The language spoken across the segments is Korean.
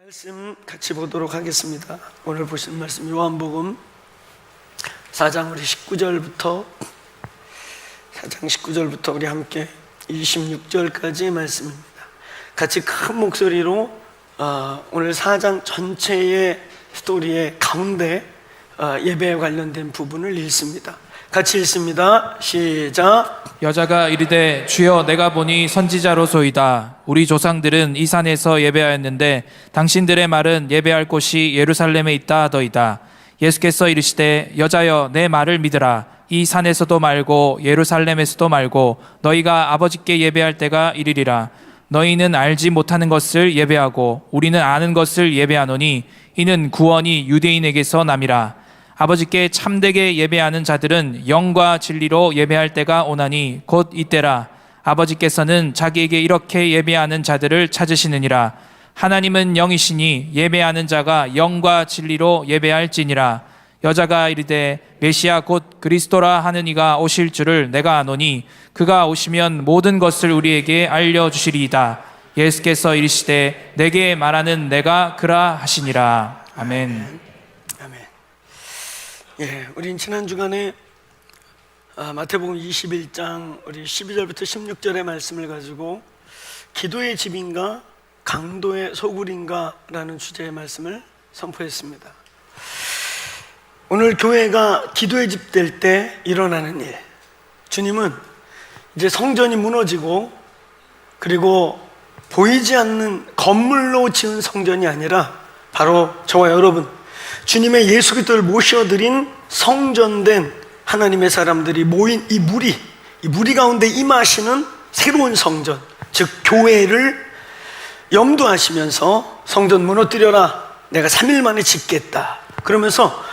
말씀 같이 보도록 하겠습니다. 오늘 보신 말씀 요한복음 4장 우리 19절부터 우리 함께 26절까지의 말씀입니다. 같이 큰 목소리로 오늘 4장 전체의 스토리의 가운데 예배에 관련된 부분을 읽습니다. 같이 읽습니다. 시작. 여자가 이르되 주여 내가 보니 선지자로소이다. 우리 조상들은 이 산에서 예배하였는데 당신들의 말은 예배할 곳이 예루살렘에 있다 하더이다. 예수께서 이르시되 여자여 내 말을 믿으라. 이 산에서도 말고 예루살렘에서도 말고 너희가 아버지께 예배할 때가 이르리라. 너희는 알지 못하는 것을 예배하고 우리는 아는 것을 예배하노니 이는 구원이 유대인에게서 남이라. 아버지께 참되게 예배하는 자들은 영과 진리로 예배할 때가 오나니 곧 이때라. 아버지께서는 자기에게 이렇게 예배하는 자들을 찾으시느니라. 하나님은 영이시니 예배하는 자가 영과 진리로 예배할지니라. 여자가 이르되 메시아 곧 그리스도라 하는 이가 오실 줄을 내가 아노니 그가 오시면 모든 것을 우리에게 알려주시리이다. 예수께서 이르시되 내게 말하는 내가 그라 하시니라. 아멘. 예, 우린 지난 주간에 마태복음 21장 우리 12절부터 16절의 말씀을 가지고 기도의 집인가 강도의 소굴인가 라는 주제의 말씀을 선포했습니다. 오늘 교회가 기도의 집 될 때 일어나는 일, 주님은 이제 성전이 무너지고 그리고 보이지 않는 건물로 지은 성전이 아니라 바로 저와 여러분 주님의 예수 그리스도를 모셔드린 성전된 하나님의 사람들이 모인 이 무리 가운데 임하시는 새로운 성전, 즉 교회를 염두하시면서 성전 무너뜨려라, 내가 3일 만에 짓겠다 그러면서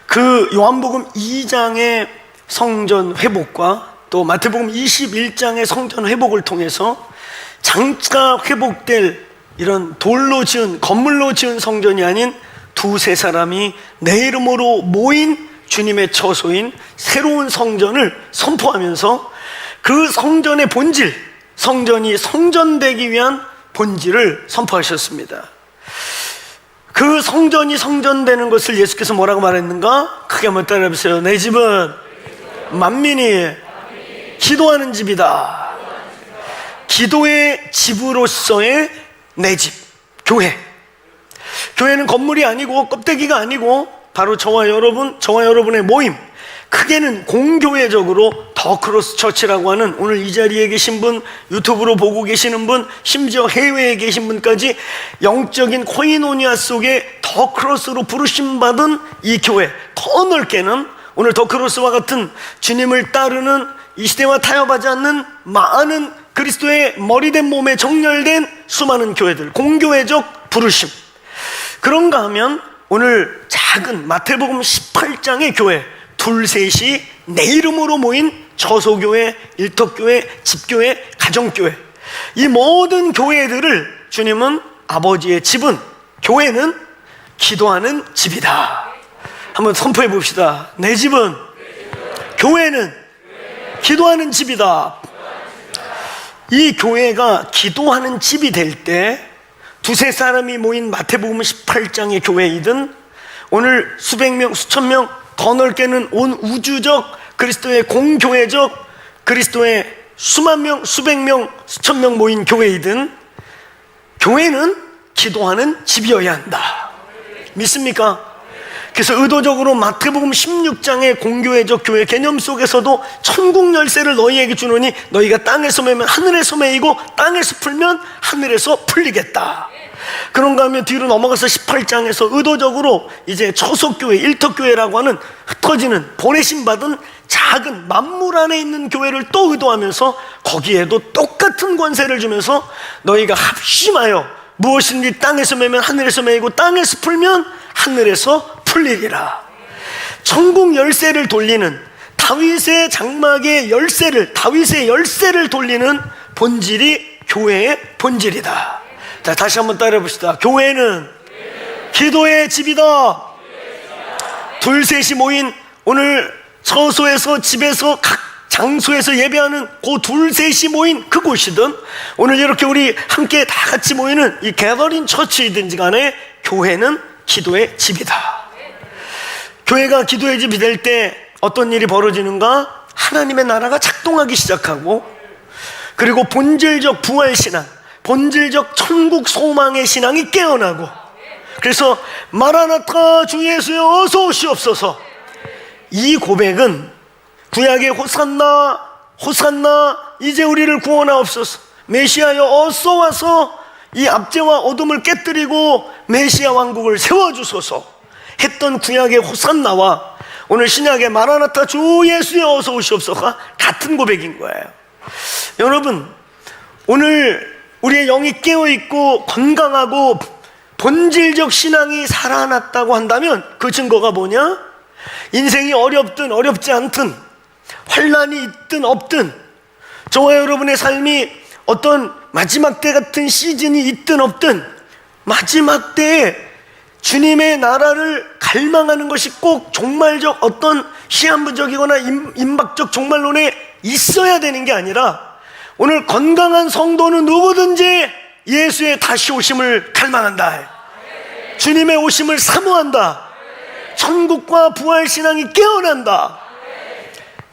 그 요한복음 2장의 성전 회복과 또 마태복음 21장의 성전 회복을 통해서 장차 회복될 이런 돌로 지은 건물로 지은 성전이 아닌 두세 사람이 내 이름으로 모인 주님의 처소인 새로운 성전을 선포하면서 그 성전의 본질, 성전이 성전되기 위한 본질을 선포하셨습니다. 그 성전이 성전되는 것을 예수께서 뭐라고 말했는가? 크게 한번 따라해보세요. 내 집은 만민이 기도하는 집이다. 기도의 집으로서의 내 집, 교회. 교회는 건물이 아니고 껍데기가 아니고 바로 저와 여러분의 모임, 크게는 공교회적으로 더 크로스 처치라고 하는 오늘 이 자리에 계신 분, 유튜브로 보고 계시는 분, 심지어 해외에 계신 분까지 영적인 코이노니아 속에 더 크로스로 부르심받은 이 교회, 더 넓게는 오늘 더 크로스와 같은 주님을 따르는 이 시대와 타협하지 않는 많은 그리스도의 머리된 몸에 정렬된 수많은 교회들, 공교회적 부르심. 그런가 하면 오늘 작은 마태복음 18장의 교회, 둘셋이 내 이름으로 모인 저소교회, 일터교회, 집교회, 가정교회, 이 모든 교회들을 주님은 아버지의 집은, 교회는 기도하는 집이다. 한번 선포해 봅시다. 내 집은, 교회는 기도하는 집이다. 이 교회가 기도하는 집이 될 때 두세 사람이 모인 마태복음 18장의 교회이든 오늘 수백 명, 수천 명, 더 넓게는 온 우주적 그리스도의 공교회적 그리스도의 수만 명, 수백 명, 수천 명 모인 교회이든 교회는 기도하는 집이어야 한다. 믿습니까? 그래서 의도적으로 마태복음 16장의 공교회적 교회 개념 속에서도 천국 열쇠를 너희에게 주노니 너희가 땅에서 매면 하늘에서 매이고 땅에서 풀면 하늘에서 풀리겠다. 그런가 하면 뒤로 넘어가서 18장에서 의도적으로 이제 초속교회, 일터교회라고 하는 흩어지는 보내심 받은 작은 만물 안에 있는 교회를 또 의도하면서 거기에도 똑같은 권세를 주면서 너희가 합심하여 무엇인지 땅에서 매면 하늘에서 매이고 땅에서 풀면 하늘에서 풀리리라. 천국 열쇠를 돌리는 다윗의 장막의 열쇠를, 다윗의 열쇠를 돌리는 본질이 교회의 본질이다. 자, 다시 한번 따라해 봅시다. 교회는 기도의 집이다. 둘셋이 모인 오늘 처소에서 집에서 각 장소에서 예배하는 그 둘셋이 모인 그곳이든 오늘 이렇게 우리 함께 다 같이 모이는 이 게더링 처치이든지 간에 교회는 기도의 집이다. 교회가 기도의 집이 될 때 어떤 일이 벌어지는가? 하나님의 나라가 작동하기 시작하고, 그리고 본질적 부활신앙, 본질적 천국 소망의 신앙이 깨어나고, 그래서 마라나타 주 예수여 어서 오시옵소서, 이 고백은 구약의 호산나 호산나 이제 우리를 구원하옵소서, 메시아여 어서 와서 이 압제와 어둠을 깨뜨리고 메시아 왕국을 세워주소서 했던 구약의 호산나와 오늘 신약의 마라나타 주 예수여 어서 오시옵소서가 같은 고백인 거예요. 여러분, 오늘 우리의 영이 깨어있고 건강하고 본질적 신앙이 살아났다고 한다면 그 증거가 뭐냐? 인생이 어렵든 어렵지 않든, 환난이 있든 없든, 저와 여러분의 삶이 어떤 마지막 때 같은 시즌이 있든 없든, 마지막 때에 주님의 나라를 갈망하는 것이 꼭 종말적 어떤 시한부적이거나 임박적 종말론에 있어야 되는 게 아니라, 오늘 건강한 성도는 누구든지 예수의 다시 오심을 갈망한다, 주님의 오심을 사모한다, 천국과 부활신앙이 깨어난다,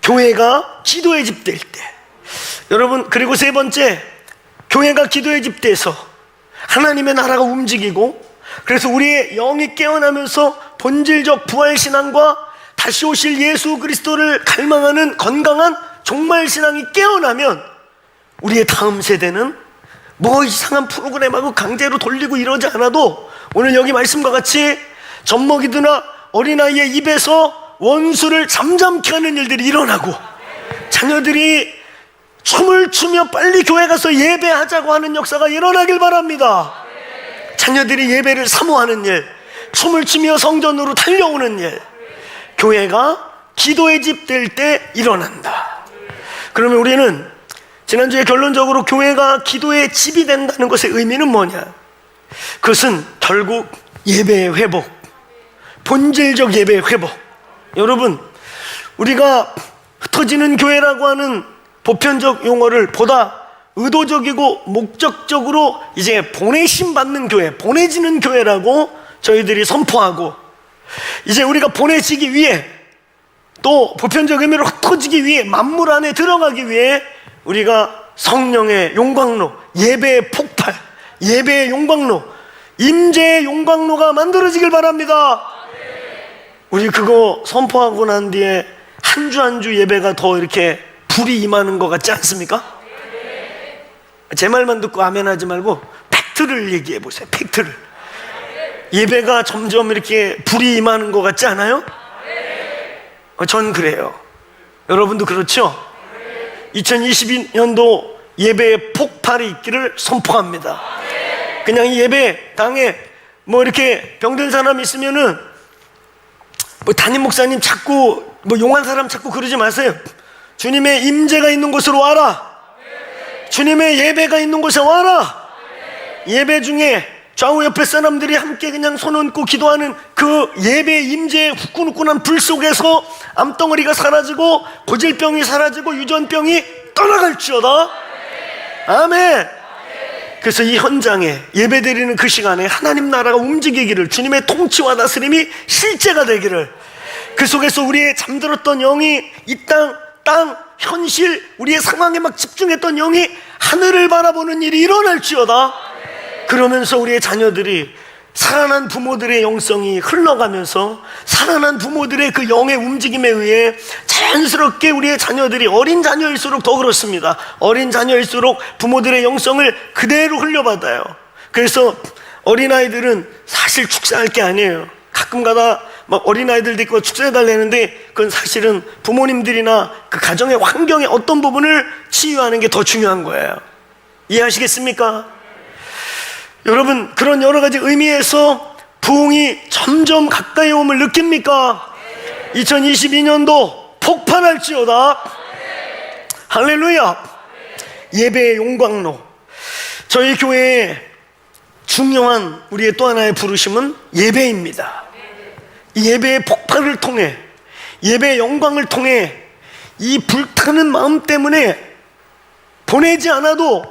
교회가 기도의 집 될 때. 여러분, 그리고 세 번째, 교회가 기도의 집 돼서 하나님의 나라가 움직이고, 그래서 우리의 영이 깨어나면서 본질적 부활신앙과 다시 오실 예수 그리스도를 갈망하는 건강한 종말신앙이 깨어나면 우리의 다음 세대는 뭐 이상한 프로그램하고 강제로 돌리고 이러지 않아도 오늘 여기 말씀과 같이 젖먹이드나 어린아이의 입에서 원수를 잠잠케 하는 일들이 일어나고, 자녀들이 춤을 추며 빨리 교회 가서 예배하자고 하는 역사가 일어나길 바랍니다. 자녀들이 예배를 사모하는 일, 춤을 추며 성전으로 달려오는 일, 교회가 기도의 집 될 때 일어난다. 그러면 우리는 지난주에 결론적으로 교회가 기도의 집이 된다는 것의 의미는 뭐냐? 그것은 결국 예배의 회복, 본질적 예배의 회복. 여러분, 우리가 흩어지는 교회라고 하는 보편적 용어를 보다 의도적이고 목적적으로 이제 보내심 받는 교회, 보내지는 교회라고 저희들이 선포하고, 이제 우리가 보내지기 위해, 또 보편적 의미로 흩어지기 위해, 만물 안에 들어가기 위해 우리가 성령의 용광로, 예배의 폭발, 예배의 용광로, 임재의 용광로가 만들어지길 바랍니다. 우리 그거 선포하고 난 뒤에 한 주 한 주 예배가 더 이렇게 불이 임하는 것 같지 않습니까? 제 말만 듣고 아멘 하지 말고 팩트를 얘기해 보세요. 팩트를. 예배가 점점 이렇게 불이 임하는 것 같지 않아요? 전 그래요. 여러분도 그렇죠? 2022년도 예배의 폭발이 있기를 선포합니다. 그냥 이 예배당에 뭐 이렇게 병든 사람 있으면은 뭐 담임 목사님 찾고 뭐 용한 사람 찾고 그러지 마세요. 주님의 임재가 있는 곳으로 와라. 주님의 예배가 있는 곳에 와라. 예배 중에 좌우 옆에 사람들이 함께 그냥 손 얹고 기도하는 그 예배 임재의 후끈후끈한 불 속에서 암덩어리가 사라지고 고질병이 사라지고 유전병이 떠나갈지어다. 아멘. 그래서 이 현장에 예배드리는 그 시간에 하나님 나라가 움직이기를, 주님의 통치와 다스림이 실제가 되기를, 그 속에서 우리의 잠들었던 영이 이 땅 현실 우리의 상황에 막 집중했던 영이 하늘을 바라보는 일이 일어날지어다. 그러면서 우리의 자녀들이 살아난 부모들의 영성이 흘러가면서 살아난 부모들의 그 영의 움직임에 의해 자연스럽게 우리의 자녀들이, 어린 자녀일수록 더 그렇습니다. 어린 자녀일수록 부모들의 영성을 그대로 흘려받아요. 그래서 어린아이들은 사실 축사할 게 아니에요. 가끔가다 막 어린아이들도 있고 축사해달라는데 그건 사실은 부모님들이나 그 가정의 환경의 어떤 부분을 치유하는 게 더 중요한 거예요. 이해하시겠습니까? 여러분, 그런 여러 가지 의미에서 부흥이 점점 가까이 옴을 느낍니까? 2022년도 폭발할지어다. 할렐루야. 예배의 용광로. 저희 교회의 중요한 우리의 또 하나의 부르심은 예배입니다. 이 예배의 폭발을 통해, 예배의 영광을 통해 이 불타는 마음 때문에 보내지 않아도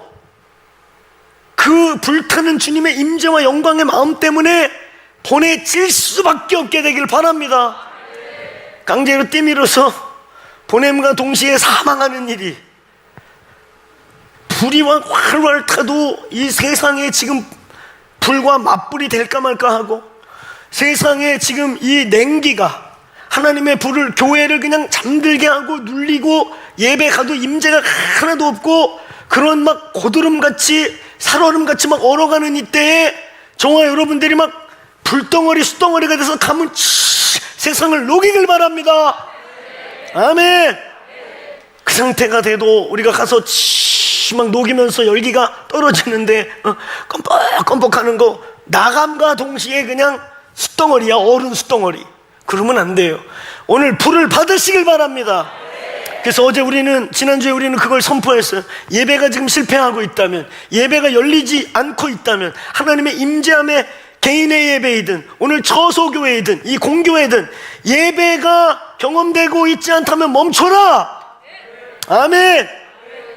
그 불타는 주님의 임재와 영광의 마음 때문에 보내질 수밖에 없게 되길 바랍니다. 강제로 띠밀어서 보냄과 동시에 사망하는 일이, 불이 활활 타도 이 세상에 지금 불과 맞불이 될까 말까 하고, 세상에 지금 이 냉기가 하나님의 불을, 교회를 그냥 잠들게 하고 눌리고 예배 가도 임재가 하나도 없고 그런 막 고드름같이 살얼음같이 막 얼어가는 이때에 저와 여러분들이 막 불덩어리 숯덩어리가 돼서 가문 세상을 녹이길 바랍니다. 아멘. 그 상태가 돼도 우리가 가서 막 녹이면서 열기가 떨어지는데 껌뻑껌뻑하는 거 나감과 동시에 그냥 숯덩어리야, 얼은 숯덩어리. 그러면 안 돼요. 오늘 불을 받으시길 바랍니다. 그래서 어제 지난주에 우리는 그걸 선포했어요. 예배가 지금 실패하고 있다면, 예배가 열리지 않고 있다면, 하나님의 임재함에 개인의 예배이든 오늘 처소교회이든 이 공교회든 예배가 경험되고 있지 않다면 멈춰라. 아멘.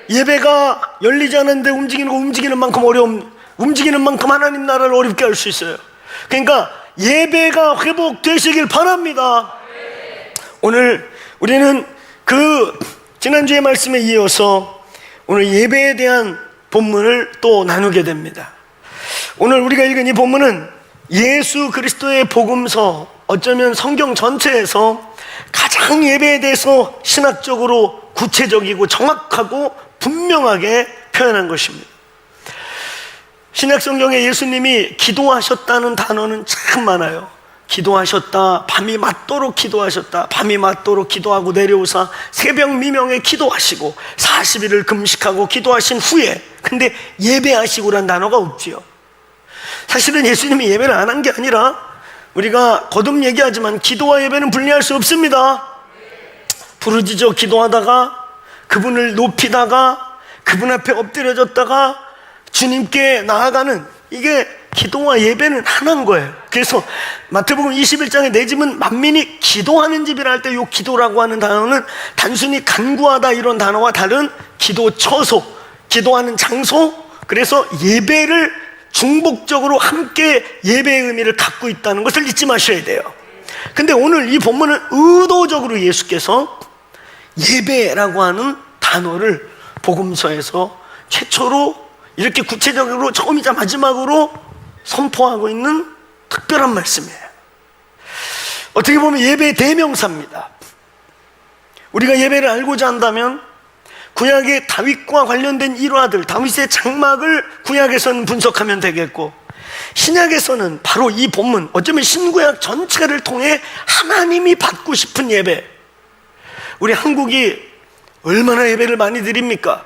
예배가 열리지 않았는데 움직이는 만큼 움직이는 만큼 하나님 나라를 어렵게 할 수 있어요. 그러니까 예배가 회복되시길 바랍니다. 오늘 우리는 지난주의 말씀에 이어서 오늘 예배에 대한 본문을 또 나누게 됩니다. 오늘 우리가 읽은 이 본문은 예수 그리스도의 복음서, 어쩌면 성경 전체에서 가장 예배에 대해서 신학적으로 구체적이고 정확하고 분명하게 표현한 것입니다. 신약 성경에 예수님이 기도하셨다는 단어는 참 많아요. 기도하셨다, 밤이 맞도록 기도하셨다, 밤이 맞도록 기도하고 내려오사 새벽 미명에 기도하시고 40일을 금식하고 기도하신 후에, 근데 예배하시고란 단어가 없지요. 사실은 예수님이 예배를 안 한 게 아니라, 우리가 거듭 얘기하지만 기도와 예배는 분리할 수 없습니다. 부르짖어 기도하다가, 그분을 높이다가, 그분 앞에 엎드려졌다가 주님께 나아가는, 이게 기도와 예배는 하나인 거예요. 그래서 마태복음 21장에 내 집은 만민이 기도하는 집이라 할 때 이 기도라고 하는 단어는 단순히 간구하다 이런 단어와 다른 기도 처소, 기도하는 장소, 그래서 예배를 중복적으로 함께 예배의 의미를 갖고 있다는 것을 잊지 마셔야 돼요. 근데 오늘 이 본문은 의도적으로 예수께서 예배라고 하는 단어를 복음서에서 최초로 이렇게 구체적으로 처음이자 마지막으로 선포하고 있는 특별한 말씀이에요. 어떻게 보면 예배의 대명사입니다. 우리가 예배를 알고자 한다면 구약의 다윗과 관련된 일화들, 다윗의 장막을 구약에서는 분석하면 되겠고, 신약에서는 바로 이 본문, 어쩌면 신구약 전체를 통해 하나님이 받고 싶은 예배, 우리 한국이 얼마나 예배를 많이 드립니까?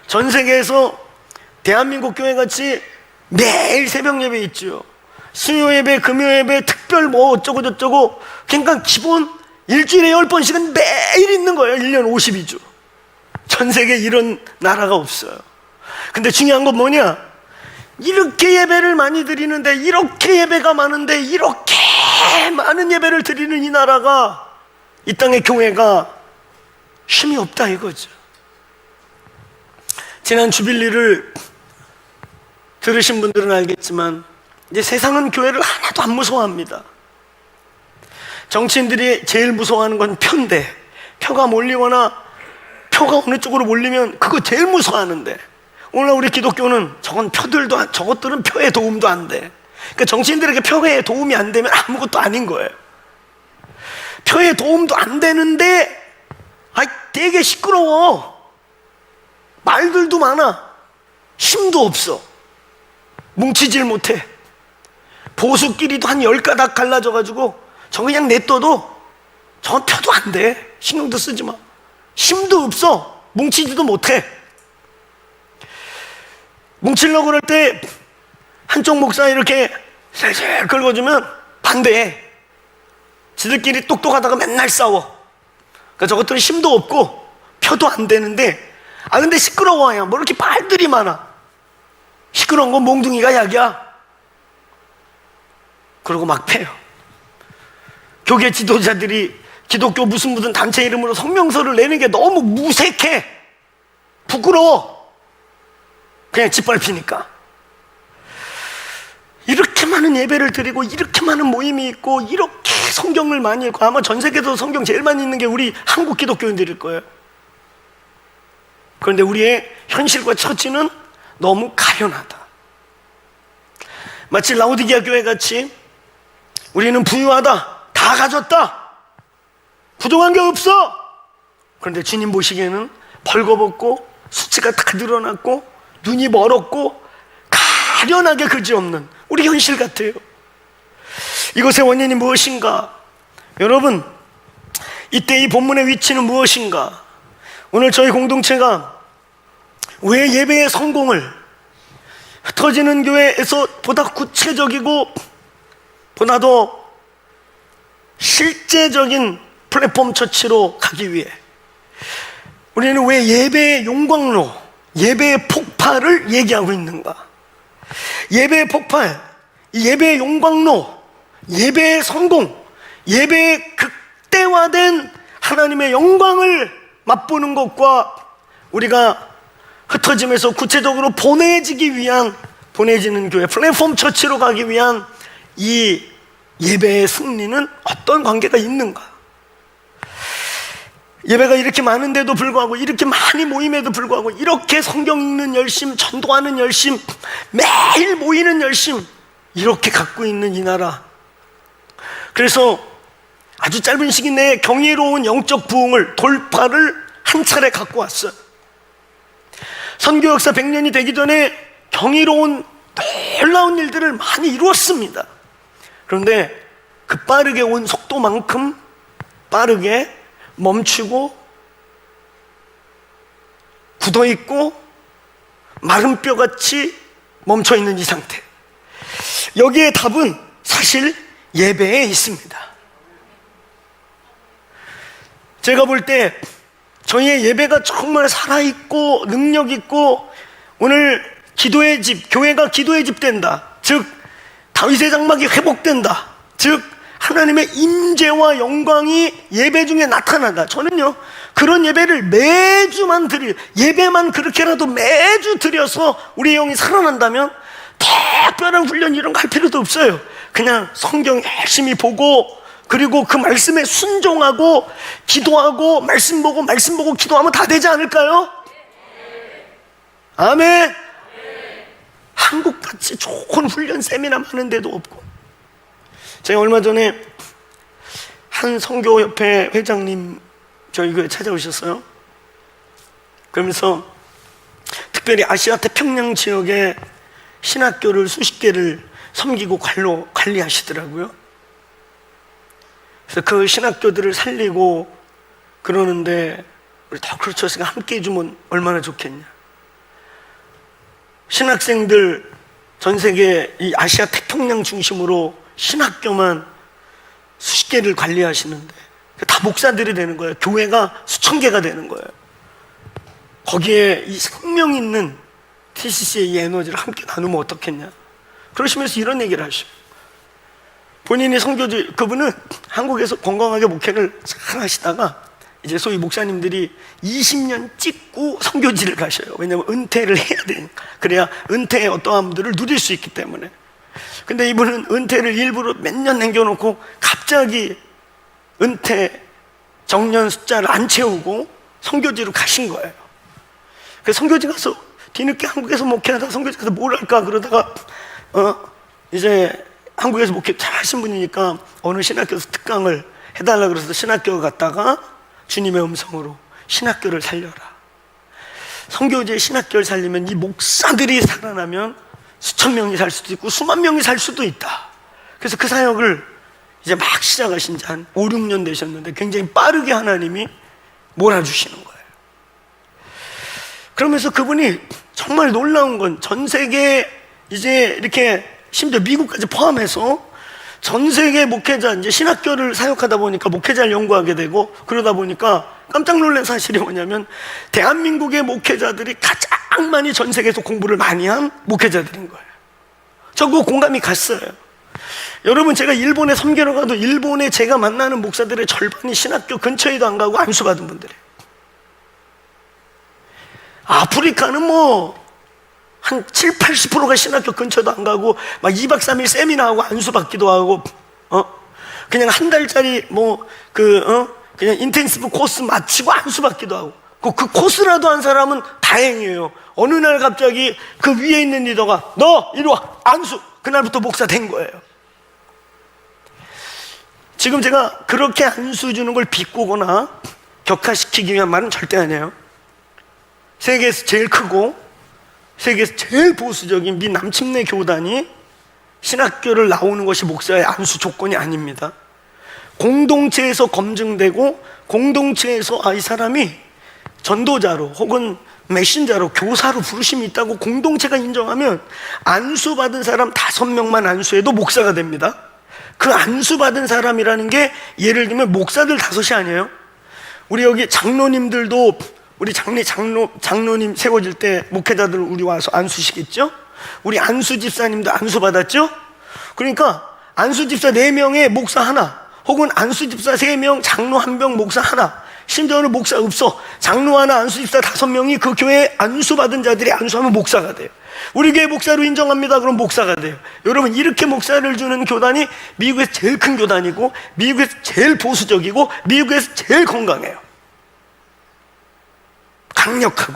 전 세계에서 대한민국 교회같이 매일 새벽 예배 있죠. 수요 예배, 금요 예배, 특별 뭐 어쩌고 저쩌고, 그러니까 기본 일주일에 10번씩은 매일 있는 거예요. 1년 52주. 전 세계에 이런 나라가 없어요. 근데 중요한 건 뭐냐? 이렇게 예배를 많이 드리는데, 이렇게 예배가 많은데, 이렇게 많은 예배를 드리는 이 나라가, 이 땅의 교회가 힘이 없다 이거죠. 지난 주빌리를 들으신 분들은 알겠지만, 이제 세상은 교회를 하나도 안 무서워합니다. 정치인들이 제일 무서워하는 건 표인데, 표가 몰리거나 표가 어느 쪽으로 몰리면 그거 제일 무서워하는데, 오늘 우리 기독교는 저것들은 표에 도움도 안 돼. 그러니까 정치인들에게 표에 도움이 안 되면 아무것도 아닌 거예요. 표에 도움도 안 되는데 되게 시끄러워. 말들도 많아. 힘도 없어. 뭉치질 못해. 보수끼리도 한 10가닥 갈라져가지고 저 그냥 냅둬도 저건 표도 안 돼. 신경도 쓰지 마. 힘도 없어. 뭉치지도 못해. 뭉치려고 그럴 때 한쪽 목사 이렇게 슬슬 긁어주면 반대해. 지들끼리 똑똑하다가 맨날 싸워. 그러니까 저것들은 힘도 없고 표도 안 되는데, 근데 시끄러워야 뭐 이렇게 말들이 많아. 시끄러운 건 몽둥이가 약이야. 그러고 막 패요. 교계 지도자들이 기독교 무슨 단체 이름으로 성명서를 내는 게 너무 무색해, 부끄러워. 그냥 짓밟히니까. 이렇게 많은 예배를 드리고 이렇게 많은 모임이 있고 이렇게 성경을 많이 읽고, 아마 전 세계에서 성경 제일 많이 읽는 게 우리 한국 기독교인들일 거예요. 그런데 우리의 현실과 처지는 너무 가련하다. 마치 라오디게아 교회 같이 우리는 부유하다, 다 가졌다, 부족한 게 없어. 그런데 주님 보시기에는 벌거벗고 수치가 다 드러났고 눈이 멀었고 가련하게 그지없는 우리 현실 같아요. 이것의 원인이 무엇인가? 여러분, 이때 이 본문의 위치는 무엇인가? 오늘 저희 공동체가 왜 예배의 성공을 흩어지는 교회에서 보다 구체적이고 보다 더 실제적인 플랫폼 처치로 가기 위해 우리는 왜 예배의 용광로, 예배의 폭발을 얘기하고 있는가? 예배의 폭발, 예배의 용광로, 예배의 성공, 예배의 극대화된 하나님의 영광을 맛보는 것과 우리가 흩어짐에서 구체적으로 보내지기 위한, 보내지는 교회, 플랫폼 처치로 가기 위한 이 예배의 승리는 어떤 관계가 있는가? 예배가 이렇게 많은데도 불구하고, 이렇게 많이 모임에도 불구하고, 이렇게 성경 읽는 열심, 전도하는 열심, 매일 모이는 열심, 이렇게 갖고 있는 이 나라. 그래서 아주 짧은 시기 내에 경이로운 영적 부흥을, 돌파를 한 차례 갖고 왔어요. 선교 역사 100년이 되기 전에 경이로운 놀라운 일들을 많이 이루었습니다. 그런데 그 빠르게 온 속도만큼 빠르게 멈추고 굳어있고 마른 뼈같이 멈춰있는 이 상태. 여기에 답은 사실 예배에 있습니다. 제가 볼 때 저희의 예배가 정말 살아있고 능력있고, 오늘 기도의 집, 교회가 기도의 집 된다, 즉 다윗의 장막이 회복된다, 즉 하나님의 임재와 영광이 예배 중에 나타난다. 저는요, 그런 예배를 매주만 예배만 그렇게라도 매주 드려서 우리의 영이 살아난다면 특별한 훈련 이런 거 할 필요도 없어요. 그냥 성경 열심히 보고, 그리고 그 말씀에 순종하고 기도하고 말씀 보고 기도하면 다 되지 않을까요? 아멘. 한국같이 좋은 훈련 세미나 많은데도 없고. 제가 얼마 전에 한 선교협회 회장님 저희 교회 찾아오셨어요. 그러면서 특별히 아시아 태평양 지역의 신학교를 수십 개를 섬기고 관리하시더라고요. 그래서 그 신학교들을 살리고 그러는데 우리 더 크루처스가 함께 해주면 얼마나 좋겠냐. 신학생들 전 세계 이 아시아 태평양 중심으로 신학교만 수십 개를 관리하시는데 다 목사들이 되는 거예요. 교회가 수천 개가 되는 거예요. 거기에 이 생명 있는 TCC의 이 에너지를 함께 나누면 어떻겠냐. 그러시면서 이런 얘기를 하셔요. 본인이 선교지, 그분은 한국에서 건강하게 목회를 잘 하시다가 이제 소위 목사님들이 20년 찍고 선교지를 가셔요. 왜냐하면 은퇴를 해야 되니까. 그래야 은퇴의 어떠함들을 누릴 수 있기 때문에. 근데 이분은 은퇴를 일부러 몇 년 남겨놓고 갑자기 은퇴 정년 숫자를 안 채우고 선교지로 가신 거예요. 그래서 선교지 가서 뒤늦게 한국에서 목회하다 선교지 가서 뭘 할까 그러다가 이제 한국에서 목회 잘 하신 분이니까 어느 신학교에서 특강을 해달라 그래서 신학교 갔다가 주님의 음성으로 신학교를 살려라. 선교지에 신학교를 살리면 이 목사들이 살아나면 수천 명이 살 수도 있고 수만 명이 살 수도 있다. 그래서 그 사역을 이제 막 시작하신 지 한 5, 6년 되셨는데 굉장히 빠르게 하나님이 몰아주시는 거예요. 그러면서 그분이 정말 놀라운 건 전 세계 이제 이렇게 심지어 미국까지 포함해서 전 세계 목회자, 이제 신학교를 사역하다 보니까 목회자를 연구하게 되고 그러다 보니까 깜짝 놀란 사실이 뭐냐면 대한민국의 목회자들이 가장 많이 전 세계에서 공부를 많이 한 목회자들인 거예요. 저 그거 공감이 갔어요. 여러분, 제가 일본에 섬기러 가도 일본에 제가 만나는 목사들의 절반이 신학교 근처에도 안 가고 안수 받은 분들이에요. 아프리카는 뭐 한 7, 80%가 신학교 근처도 안 가고 막 2박 3일 세미나하고 안수 받기도 하고, 그냥 한 달짜리 그냥 인텐시브 코스 마치고 안수 받기도 하고, 그 코스라도 한 사람은 다행이에요. 어느 날 갑자기 그 위에 있는 리더가 너 이리 와 안수, 그날부터 목사 된 거예요. 지금 제가 그렇게 안수 주는 걸 비꼬거나 격화시키기 위한 말은 절대 아니에요. 세계에서 제일 크고 세계에서 제일 보수적인 미 남침내 교단이 신학교를 나오는 것이 목사의 안수 조건이 아닙니다. 공동체에서 검증되고 공동체에서 이 사람이 전도자로 혹은 메신저로 교사로 부르심이 있다고 공동체가 인정하면 안수 받은 사람 5명만 안수해도 목사가 됩니다. 그 안수 받은 사람이라는 게 예를 들면 목사들 5이 아니에요. 우리 여기 장로님들도 우리 장로님 세워질 때 목회자들 우리 와서 안수시겠죠? 우리 안수 집사님도 안수 받았죠? 그러니까 안수 집사 4명에 목사 하나, 혹은 안수 집사 3명, 장로 1명, 목사 하나, 심지어는 목사 없어 장로 하나, 안수 집사 5명이 그 교회에 안수 받은 자들이 안수하면 목사가 돼요. 우리 교회 목사로 인정합니다. 그럼 목사가 돼요. 여러분, 이렇게 목사를 주는 교단이 미국에서 제일 큰 교단이고 미국에서 제일 보수적이고 미국에서 제일 건강해요. 강력하고.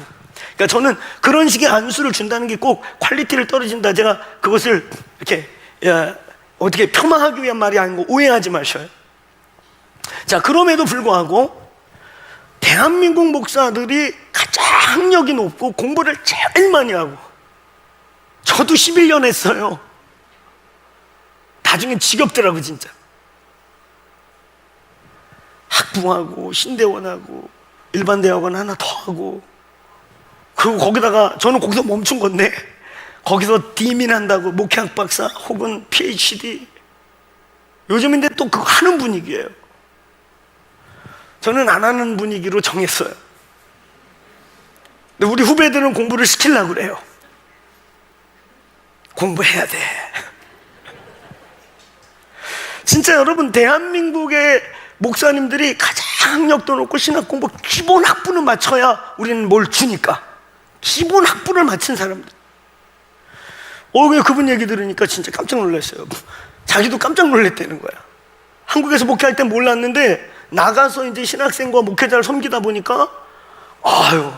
그러니까 저는 그런 식의 안수를 준다는 게 꼭 퀄리티를 떨어진다, 제가 그것을 이렇게 어떻게 폄하하기 위한 말이 아니고 오해하지 마셔요. 자, 그럼에도 불구하고 대한민국 목사들이 가장 학력이 높고 공부를 제일 많이 하고, 저도 11년 했어요. 나중에 지겹더라고 진짜. 학부하고 신대원하고 일반대학원 하나 더 하고, 그리고 거기다가 저는 거기서 멈춘 건데 거기서 디민 한다고 목회학 박사 혹은 PhD, 요즘인데 또 그거 하는 분위기예요. 저는 안 하는 분위기로 정했어요. 근데 우리 후배들은 공부를 시키려고 그래요. 공부해야 돼. 진짜 여러분, 대한민국의 목사님들이 가장 학력도 높고 신학 공부 기본 학부는 맞춰야 우리는 뭘 주니까. 기본 학부를 마친 사람들. 그분 얘기 들으니까 진짜 깜짝 놀랐어요. 자기도 깜짝 놀랐다는 거야. 한국에서 목회할 땐 몰랐는데 나가서 이제 신학생과 목회자를 섬기다 보니까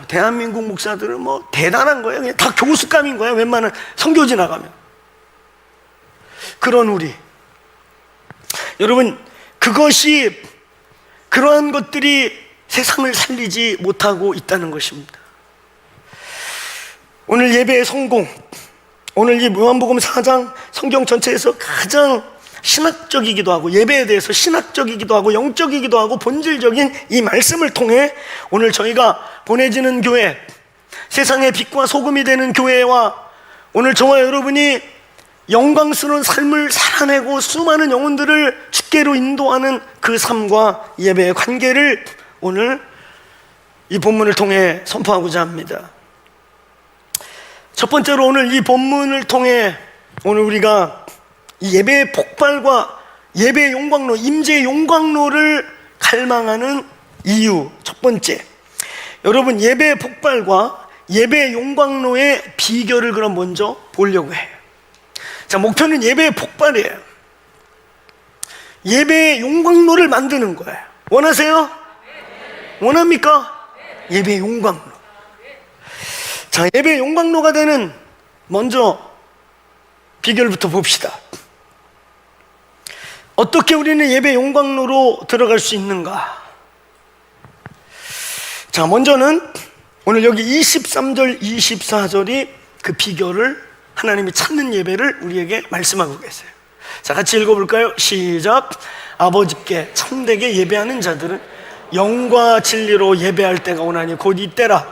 대한민국 목사들은 뭐 대단한 거예요. 그냥 다 교수감인 거예요. 웬만한 선교지 나가면. 그런 우리, 여러분, 그러한 것들이 세상을 살리지 못하고 있다는 것입니다. 오늘 예배의 성공, 오늘 이 요한복음 4장 성경 전체에서 가장 신학적이기도 하고 예배에 대해서 신학적이기도 하고 영적이기도 하고 본질적인 이 말씀을 통해 오늘 저희가 보내지는 교회, 세상의 빛과 소금이 되는 교회와 오늘 저와 여러분이 영광스러운 삶을 살아내고 수많은 영혼들을 주께로 인도하는 그 삶과 예배의 관계를 오늘 이 본문을 통해 선포하고자 합니다. 첫 번째로 오늘 이 본문을 통해 오늘 우리가 이 예배의 폭발과 예배의 용광로, 임재의 용광로를 갈망하는 이유, 첫 번째, 여러분, 예배의 폭발과 예배의 용광로의 비결을 그럼 먼저 보려고 해요. 자, 목표는 예배의 폭발이에요. 예배의 용광로를 만드는 거예요. 원하세요? 원합니까? 예배의 용광로. 자, 예배의 용광로가 되는 먼저 비결부터 봅시다. 어떻게 우리는 예배 용광로로 들어갈 수 있는가? 자, 먼저는 오늘 여기 23절, 24절이 그 비결을, 하나님이 찾는 예배를 우리에게 말씀하고 계세요. 자, 같이 읽어볼까요? 시작. 아버지께 참되게 예배하는 자들은 영과 진리로 예배할 때가 오나니 곧 이때라.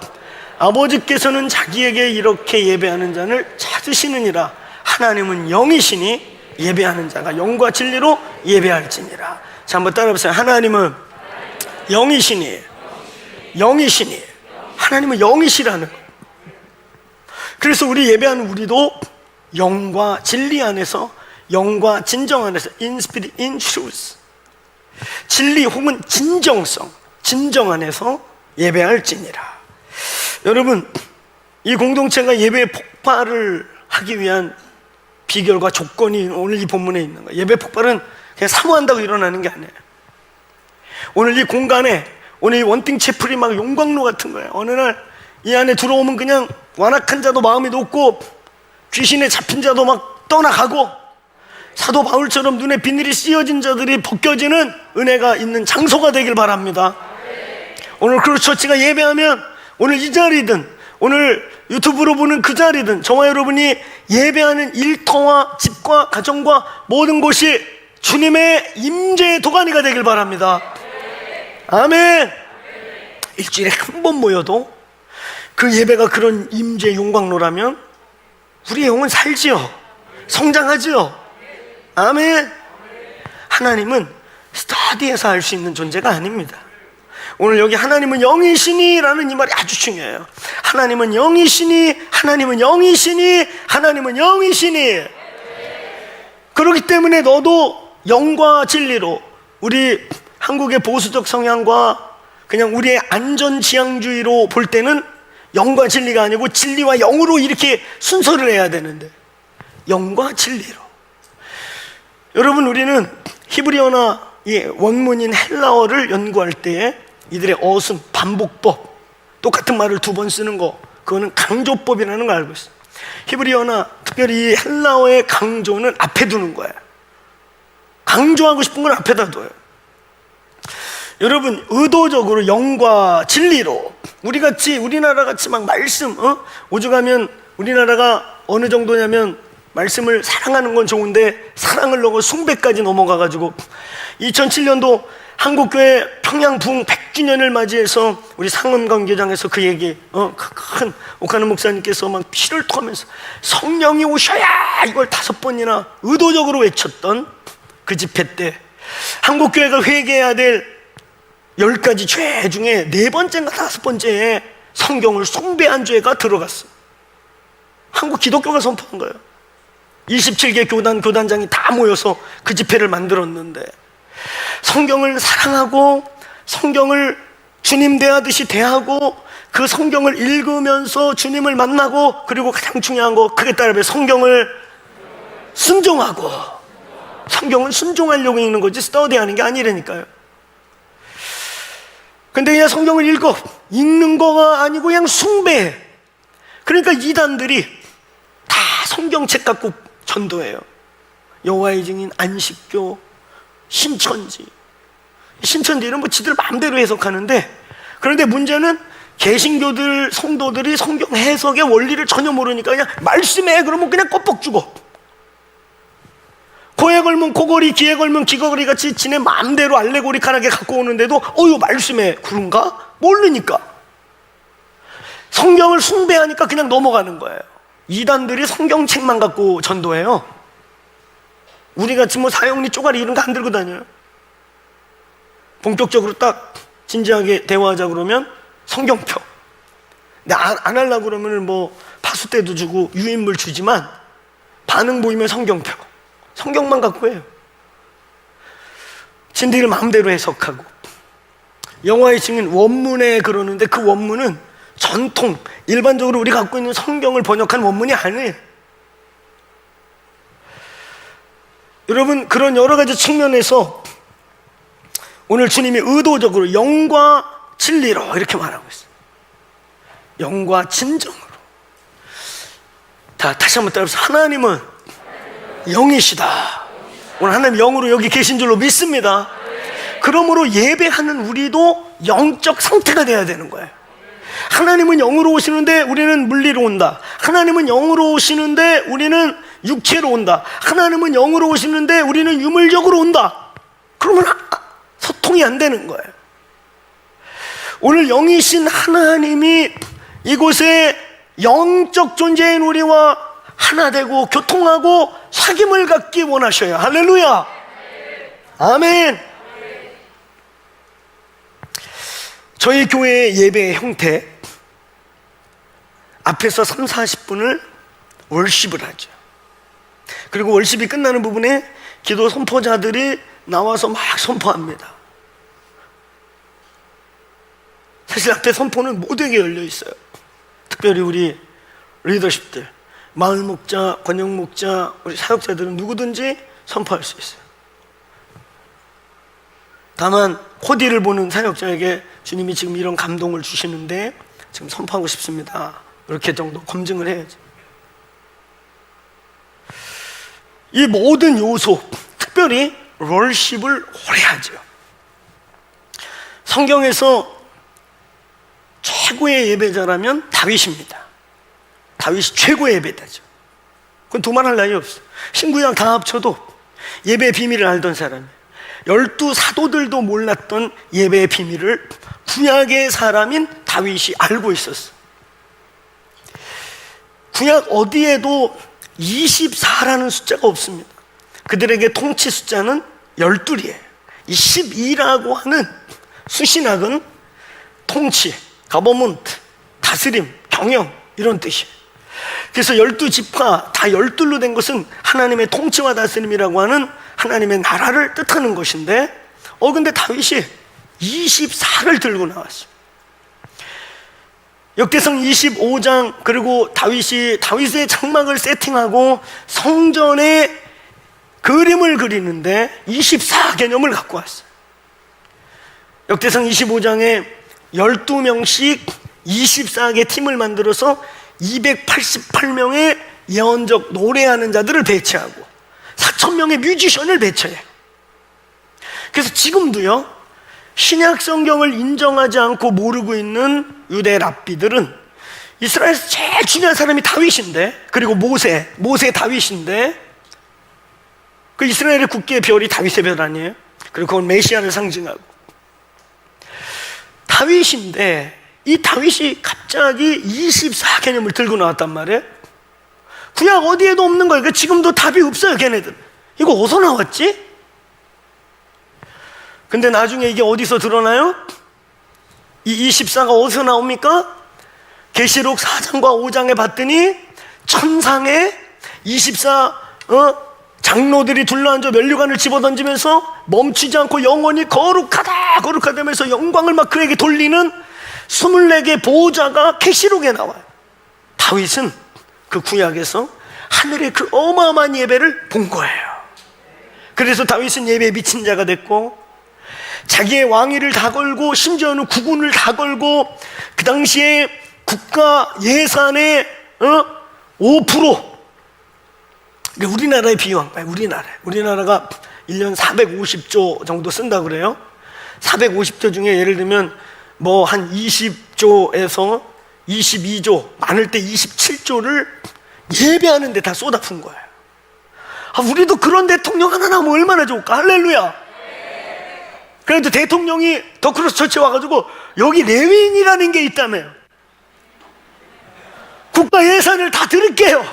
아버지께서는 자기에게 이렇게 예배하는 자를 찾으시느니라. 하나님은 영이시니 예배하는 자가 영과 진리로 예배할지니라. 자, 한번 따라해보세요. 하나님은 영이시니, 영이시니, 하나님은 영이시라는 거예요. 그래서 우리 예배하는 우리도 영과 진리 안에서 영과 진정 안에서 in spirit, in truth, 진리 혹은 진정성, 진정 안에서 예배할지니라. 여러분, 이 공동체가 예배의 폭발을 하기 위한 비결과 조건이 오늘 이 본문에 있는 거예요. 예배 폭발은 그냥 사모한다고 일어나는 게 아니에요. 오늘 이 공간에, 오늘 이 원팅 채플이 막 용광로 같은 거예요. 어느 날 이 안에 들어오면 그냥 완악한 자도 마음이 높고 귀신에 잡힌 자도 막 떠나가고 사도 바울처럼 눈에 비늘이 씌어진 자들이 벗겨지는 은혜가 있는 장소가 되길 바랍니다. 오늘 크로스처치가 예배하면 오늘 이 자리든 오늘 유튜브로 보는 그 자리든 저와 여러분이 예배하는 일터와 집과 가정과 모든 곳이 주님의 임재의 도가니가 되길 바랍니다. 아멘. 일주일에 한 번 모여도 그 예배가 그런 임재의 용광로라면 우리의 영은 살지요, 성장하지요. 아멘. 하나님은 스터디에서 할 수 있는 존재가 아닙니다. 오늘 여기 하나님은 영이시니 라는 이 말이 아주 중요해요. 하나님은 영이시니, 하나님은 영이시니, 하나님은 영이시니. 그렇기 때문에 너도 영과 진리로, 우리 한국의 보수적 성향과 그냥 우리의 안전지향주의로 볼 때는 영과 진리가 아니고 진리와 영으로 이렇게 순서를 해야 되는데 영과 진리로. 여러분, 우리는 히브리어나 이 원문인 헬라어를 연구할 때에 이들의 어순, 반복법, 똑같은 말을 두 번 쓰는 거, 그거는 강조법이라는 걸 알고 있어요. 히브리어나 특별히 이 헬라어의 강조는 앞에 두는 거예요. 강조하고 싶은 건 앞에다 둬요. 여러분, 의도적으로 영과 진리로 우리같이, 우리나라같이 막 말씀, 오죽하면 우리나라가 어느 정도냐면 말씀을 사랑하는 건 좋은데 사랑을 넘어 숭배까지 넘어가가지고 2007년도 한국교회 평양 부흥 100주년을 맞이해서 우리 상원관계장에서 그 얘기, 큰 오카는 목사님께서 막 피를 토하면서 성령이 오셔야 이걸 5번이나 의도적으로 외쳤던 그 집회 때 한국교회가 회개해야 될 10가지 죄 중에 4번째인가 5번째에 성경을 숭배한 죄가 들어갔어. 한국 기독교가 선포한 거예요. 27개 교단장이 다 모여서 그 집회를 만들었는데 성경을 사랑하고 성경을 주님 대하듯이 대하고 그 성경을 읽으면서 주님을 만나고, 그리고 가장 중요한 거, 그게 따르면 성경을 순종하고, 성경을 순종하려고 읽는 거지 스터디하는 게 아니라니까요. 근데 그냥 성경을 읽는 거가 아니고 그냥 숭배해. 그러니까 이단들이 다 성경책 갖고 전도해요. 여호와의 증인, 안식교, 신천지 이런 뭐 지들 마음대로 해석하는데, 그런데 문제는 개신교들, 성도들이 성경 해석의 원리를 전혀 모르니까 그냥 말씀해 그러면 그냥 껍벅 죽어. 코에 걸면 코걸이, 귀에 걸면 귀걸이 같이 지네 마음대로 알레고리컬하게 갖고 오는데도 이거 말씀해 그런가? 모르니까. 성경을 숭배하니까 그냥 넘어가는 거예요. 이단들이 성경책만 갖고 전도해요. 우리같이 뭐 사형리 쪼가리 이런 거 안 들고 다녀요. 본격적으로 딱 진지하게 대화하자 그러면 성경표. 근데 안 하려고 그러면 뭐 파수대도 주고 유인물 주지만 반응 보이면 성경표. 성경만 갖고 해요. 진리를 마음대로 해석하고. 여호와의 증인 원문에 그러는데 그 원문은 전통, 일반적으로 우리 갖고 있는 성경을 번역한 원문이 아니에요. 여러분, 그런 여러 가지 측면에서 오늘 주님이 의도적으로 영과 진리로 이렇게 말하고 있어요. 영과 진정으로. 다시 한번 따라해서 하나님은 영이시다. 오늘 하나님 영으로 여기 계신 줄로 믿습니다. 그러므로 예배하는 우리도 영적 상태가 돼야 되는 거예요. 하나님은 영으로 오시는데 우리는 물리로 온다. 하나님은 영으로 오시는데 우리는 육체로 온다. 하나님은 영으로 오시는데 우리는 유물적으로 온다. 그러면 소통이 안 되는 거예요. 오늘 영이신 하나님이 이곳에 영적 존재인 우리와 하나 되고 교통하고 사귐을 갖기 원하셔요. 할렐루야. 아멘. 저희 교회의 예배의 형태, 앞에서 30-40분을 월십을 하죠. 그리고 월십이 끝나는 부분에 기도 선포자들이 나와서 막 선포합니다. 사실 앞에 선포는 모두에게 열려 있어요. 특별히 우리 리더십들, 마을 목자, 권역 목자, 우리 사역자들은 누구든지 선포할 수 있어요. 다만 코디를 보는 사역자에게 주님이 지금 이런 감동을 주시는데 지금 선포하고 싶습니다, 이렇게 정도 검증을 해야지. 이 모든 요소, 특별히 월십을 오래 하죠. 성경에서 최고의 예배자라면 다윗입니다. 다윗이 최고의 예배자죠. 그건 두말할 나위 없어요. 신구약 다 합쳐도 예배의 비밀을 알던 사람이에요. 12 사도들도 몰랐던 예배의 비밀을 구약의 사람인 다윗이 알고 있었어요. 구약 어디에도 24라는 숫자가 없습니다. 그들에게 통치 숫자는 12이에요. 이 12라고 하는 수신학은 통치, 가버먼트, 다스림, 경영 이런 뜻이에요. 그래서 12지파 다 12로 된 것은 하나님의 통치와 다스림이라고 하는 하나님의 나라를 뜻하는 것인데 근데 다윗이 24를 들고 나왔어요. 역대상 25장, 그리고 다윗의 장막을 세팅하고 성전에 그림을 그리는데 24 개념을 갖고 왔어요. 역대상 25장에 12명씩 24개 팀을 만들어서 288명의 예언적 노래하는 자들을 배치하고 4,000명의 뮤지션을 배치해요. 그래서 지금도요, 신약 성경을 인정하지 않고 모르고 있는 유대 랍비들은 이스라엘에서 제일 중요한 사람이 다윗인데, 그리고 모세 다윗인데, 그 이스라엘의 국기의 별이 다윗의 별 아니에요? 그리고 그건 메시아를 상징하고 다윗인데, 이 다윗이 갑자기 24 개념을 들고 나왔단 말이에요. 구약 어디에도 없는 거예요. 그러니까 지금도 답이 없어요, 걔네들. 이거 어디서 나왔지? 근데 나중에 이게 어디서 드러나요? 이 24가 어디서 나옵니까? 계시록 4장과 5장에 봤더니 천상에 24 장로들이 둘러앉아 면류관을 집어던지면서 멈추지 않고 영원히 거룩하다면서 영광을 막 그에게 돌리는 24개 보호자가 계시록에 나와요. 다윗은 그 구약에서 하늘의 그 어마어마한 예배를 본 거예요. 그래서 다윗은 예배에 미친 자가 됐고, 자기의 왕위를 다 걸고, 심지어는 국군을 다 걸고, 그 당시에 국가 예산의 5%, 우리나라에 비유한 거예요. 우리나라가 1년 450조 정도 쓴다고 그래요. 450조 중에 예를 들면 뭐 한 20조에서 22조, 많을 때 27조를 예배하는 데 다 쏟아푼 거예요. 우리도 그런 대통령 하나 나오면 얼마나 좋을까? 할렐루야. 그래도 대통령이 더크로스 처치에 와가지고 여기 레위인이라는 게 있다며요. 국가 예산을 다 드릴게요.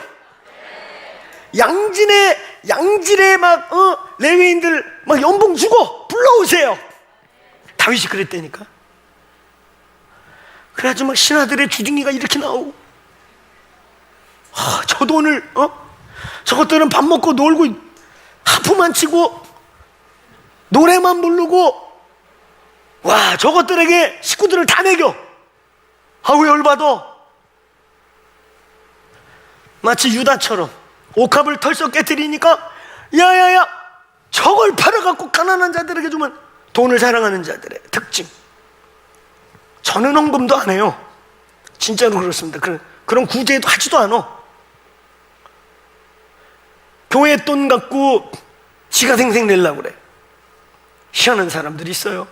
양질의 막 레위인들 막 연봉 주고 불러오세요. 다윗이 그랬다니까. 그래가지고 막 신하들의 주둥이가 이렇게 나오고, 저 돈을 저것들은 밥 먹고 놀고 하프만 치고 노래만 부르고, 와, 저것들에게 식구들을 다 먹여. 왜 열받아? 마치 유다처럼 옥합을 털썩 깨뜨리니까 야야야, 저걸 팔아갖고 가난한 자들에게 주면 돈을 사랑하는 자들의 특징. 저는 헌금도 안 해요. 진짜로 그렇습니다. 그런 구제도 하지도 않아. 교회 돈 갖고 지가 생생 내려고 그래. 희한한 사람들이 있어요.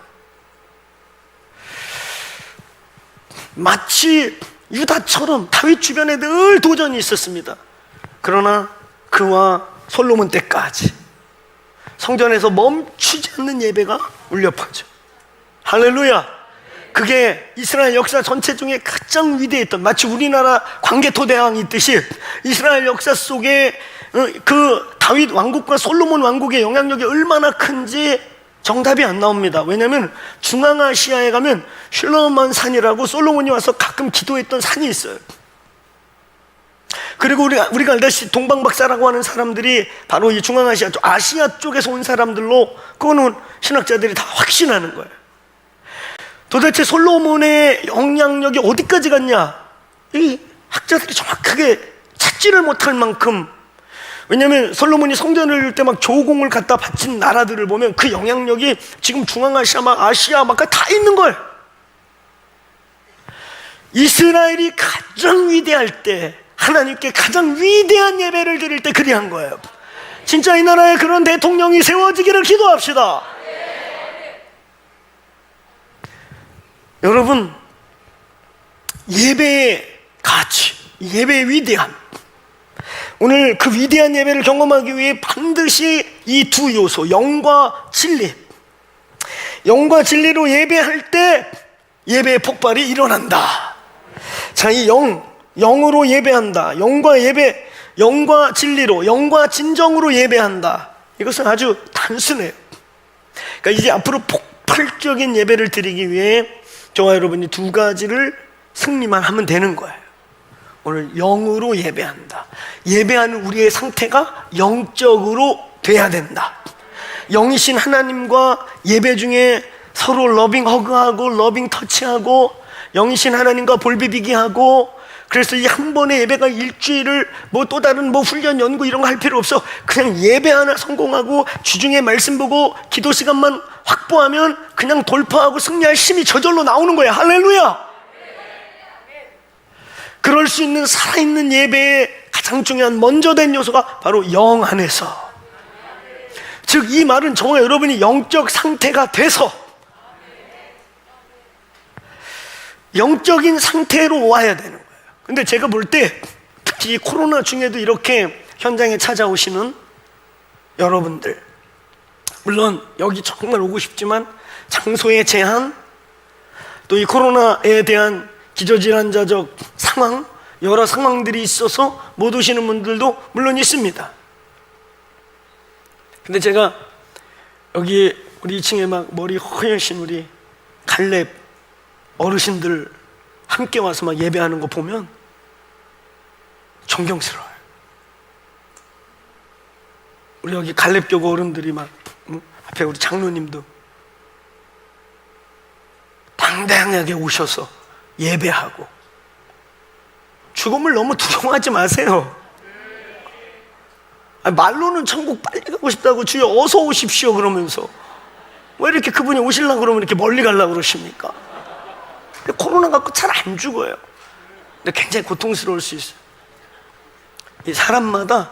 마치 유다처럼 다윗 주변에 늘 도전이 있었습니다. 그러나 그와 솔로몬 때까지 성전에서 멈추지 않는 예배가 울려 퍼져. 할렐루야. 그게 이스라엘 역사 전체 중에 가장 위대했던, 마치 우리나라 광개토대왕이 있듯이 이스라엘 역사 속에 그 다윗 왕국과 솔로몬 왕국의 영향력이 얼마나 큰지 정답이 안 나옵니다. 왜냐하면 중앙아시아에 가면 슐레몬 산이라고 솔로몬이 와서 가끔 기도했던 산이 있어요. 그리고 우리가 알다시피 동방박사라고 하는 사람들이 바로 이 중앙아시아 쪽, 아시아 쪽에서 온 사람들로, 그거는 신학자들이 다 확신하는 거예요. 도대체 솔로몬의 영향력이 어디까지 갔냐? 이 학자들이 정확하게 찾지를 못할 만큼, 왜냐하면 솔로몬이 성전을 이룰 때 막 조공을 갖다 바친 나라들을 보면 그 영향력이 지금 중앙아시아 막 아시아 막 다 있는 거예요. 이스라엘이 가장 위대할 때, 하나님께 가장 위대한 예배를 드릴 때 그리한 거예요. 진짜 이 나라에 그런 대통령이 세워지기를 기도합시다. 여러분, 예배의 가치, 예배의 위대함, 오늘 그 위대한 예배를 경험하기 위해 반드시 이 두 요소, 영과 진리, 영과 진리로 예배할 때 예배의 폭발이 일어난다. 자, 이 영으로 예배한다, 영과 진리로, 영과 진정으로 예배한다. 이것은 아주 단순해요. 그러니까 이제 앞으로 폭발적인 예배를 드리기 위해 저와 여러분이 두 가지를 승리만 하면 되는 거예요. 오늘 영으로 예배한다. 예배하는 우리의 상태가 영적으로 돼야 된다. 영이신 하나님과 예배 중에 서로 러빙 허그하고 러빙 터치하고 영이신 하나님과 볼비비기 하고, 그래서 이 한 번의 예배가 일주일을 뭐 또 다른 뭐 훈련 연구 이런 거 할 필요 없어. 그냥 예배 하나 성공하고 주중에 말씀 보고 기도 시간만 확보하면 그냥 돌파하고 승리할 힘이 저절로 나오는 거야. 할렐루야. 그럴 수 있는 살아있는 예배의 가장 중요한 먼저 된 요소가 바로 영 안에서, 즉 이 말은 저와 여러분이 영적 상태가 돼서 영적인 상태로 와야 되는 거예요. 근데 제가 볼 때 특히 코로나 중에도 이렇게 현장에 찾아오시는 여러분들, 물론 여기 정말 오고 싶지만 장소의 제한, 또 이 코로나에 대한 기저질환자적 상황, 여러 상황들이 있어서 못 오시는 분들도 물론 있습니다. 근데 제가 여기 우리 2층에 막 머리 허여신 우리 갈렙 어르신들 함께 와서 막 예배하는 거 보면 존경스러워요. 우리 여기 갈렙교구 어른들이 막 앞에 우리 장로님도 당당하게 오셔서 예배하고, 죽음을 너무 두려워하지 마세요. 말로는 천국 빨리 가고 싶다고 주여 어서 오십시오 그러면서 왜 이렇게 그분이 오시려고 그러면 이렇게 멀리 가려고 그러십니까? 코로나 갖고 잘 안 죽어요. 근데 굉장히 고통스러울 수 있어요. 이 사람마다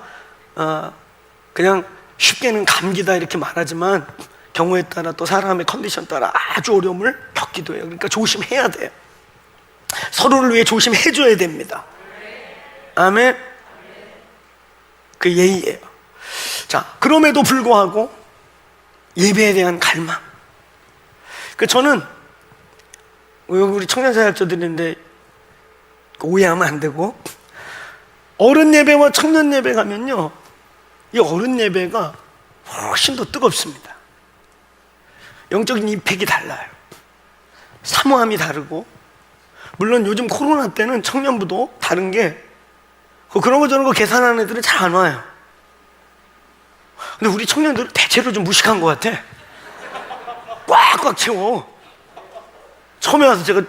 그냥 쉽게는 감기다 이렇게 말하지만 경우에 따라 또 사람의 컨디션 따라 아주 어려움을 겪기도 해요. 그러니까 조심해야 돼요. 서로를 위해 조심해줘야 됩니다. 아멘. 그 예의예요. 자, 그럼에도 불구하고 예배에 대한 갈망. 저는 우리 청년사역자들인데 오해하면 안 되고, 어른 예배와 청년 예배 가면요, 이 어른 예배가 훨씬 더 뜨겁습니다. 영적인 임팩이 달라요. 사모함이 다르고, 물론 요즘 코로나 때는 청년부도 다른 게 그런 거 저런 거 계산하는 애들은 잘 안 와요. 근데 우리 청년들은 대체로 좀 무식한 것 같아. 꽉꽉 채워. 처음에 와서 제가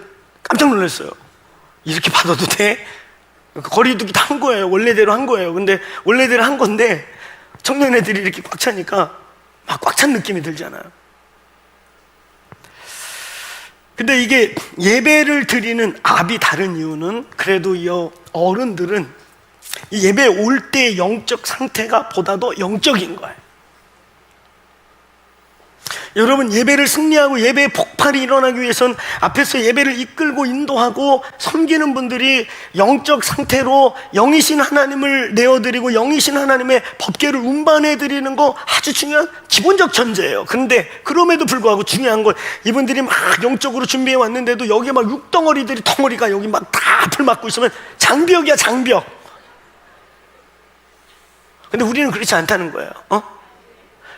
깜짝 놀랐어요. 이렇게 받아도 돼? 거리두기 다 한 거예요. 원래대로 한 거예요. 근데 원래대로 한 건데 청년 애들이 이렇게 꽉 차니까 막 꽉 찬 느낌이 들잖아요. 근데 이게 예배를 드리는 압이 다른 이유는, 그래도 이 어른들은 이 예배에 올 때 영적 상태가 보다도 영적인 거예요. 여러분, 예배를 승리하고 예배의 폭발이 일어나기 위해서는 앞에서 예배를 이끌고 인도하고 섬기는 분들이 영적 상태로 영이신 하나님을 내어드리고 영이신 하나님의 법궤를 운반해드리는 거 아주 중요한 기본적 전제예요. 그런데 그럼에도 불구하고 중요한 건, 이분들이 막 영적으로 준비해 왔는데도 여기에 막 육덩어리들이, 덩어리가 여기 막 다 앞을 막고 있으면 장벽이야, 장벽. 근데 우리는 그렇지 않다는 거예요.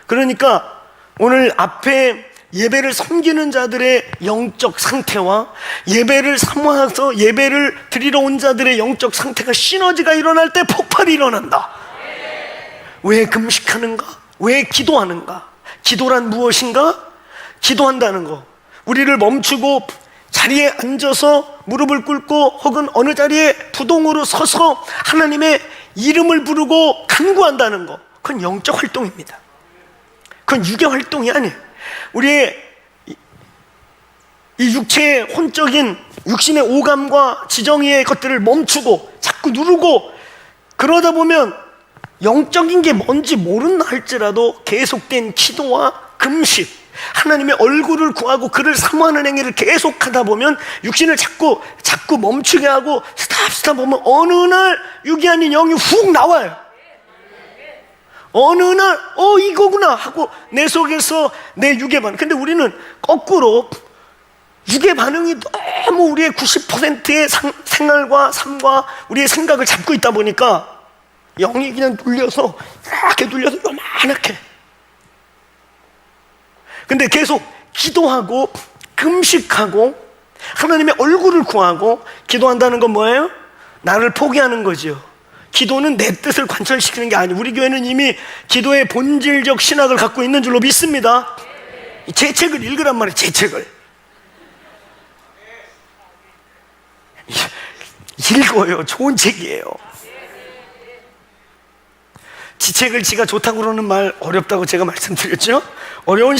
그러니까 오늘 앞에 예배를 섬기는 자들의 영적 상태와 예배를 사모해서 예배를 드리러 온 자들의 영적 상태가 시너지가 일어날 때 폭발이 일어난다. 왜 금식하는가? 왜 기도하는가? 기도란 무엇인가? 기도한다는 거, 우리를 멈추고 자리에 앉아서 무릎을 꿇고 혹은 어느 자리에 부동으로 서서 하나님의 이름을 부르고 간구한다는 거, 그건 영적 활동입니다. 그건 육의 활동이 아니에요. 우리의 이 육체의 혼적인 육신의 오감과 지정의의 것들을 멈추고 자꾸 누르고 그러다 보면 영적인 게 뭔지 모른다 할지라도 계속된 기도와 금식, 하나님의 얼굴을 구하고 그를 사모하는 행위를 계속하다 보면 육신을 자꾸 멈추게 하고 스탑 보면 어느 날 육이 아닌 영이 훅 나와요. 어느 날 이거구나 하고 내 속에서 내 육의 반응. 근데 우리는 거꾸로 육의 반응이 너무 우리의 90%의 생활과 삶과 우리의 생각을 잡고 있다 보니까 영이 그냥 눌려서 이렇게 눌려서 요만하게. 근데 계속 기도하고 금식하고 하나님의 얼굴을 구하고 기도한다는 건 뭐예요? 나를 포기하는 거죠. 기도는 내 뜻을 관철시키는 게 아니에요. 우리 교회는 이미 기도의 본질적 신학을 갖고 있는 줄로 믿습니다. 제 책을 읽으란 말이에요. 제 책을 읽어요. 좋은 책이에요. 지 책을 지가 좋다고 그러는 말 어렵다고 제가 말씀드렸죠? 어려운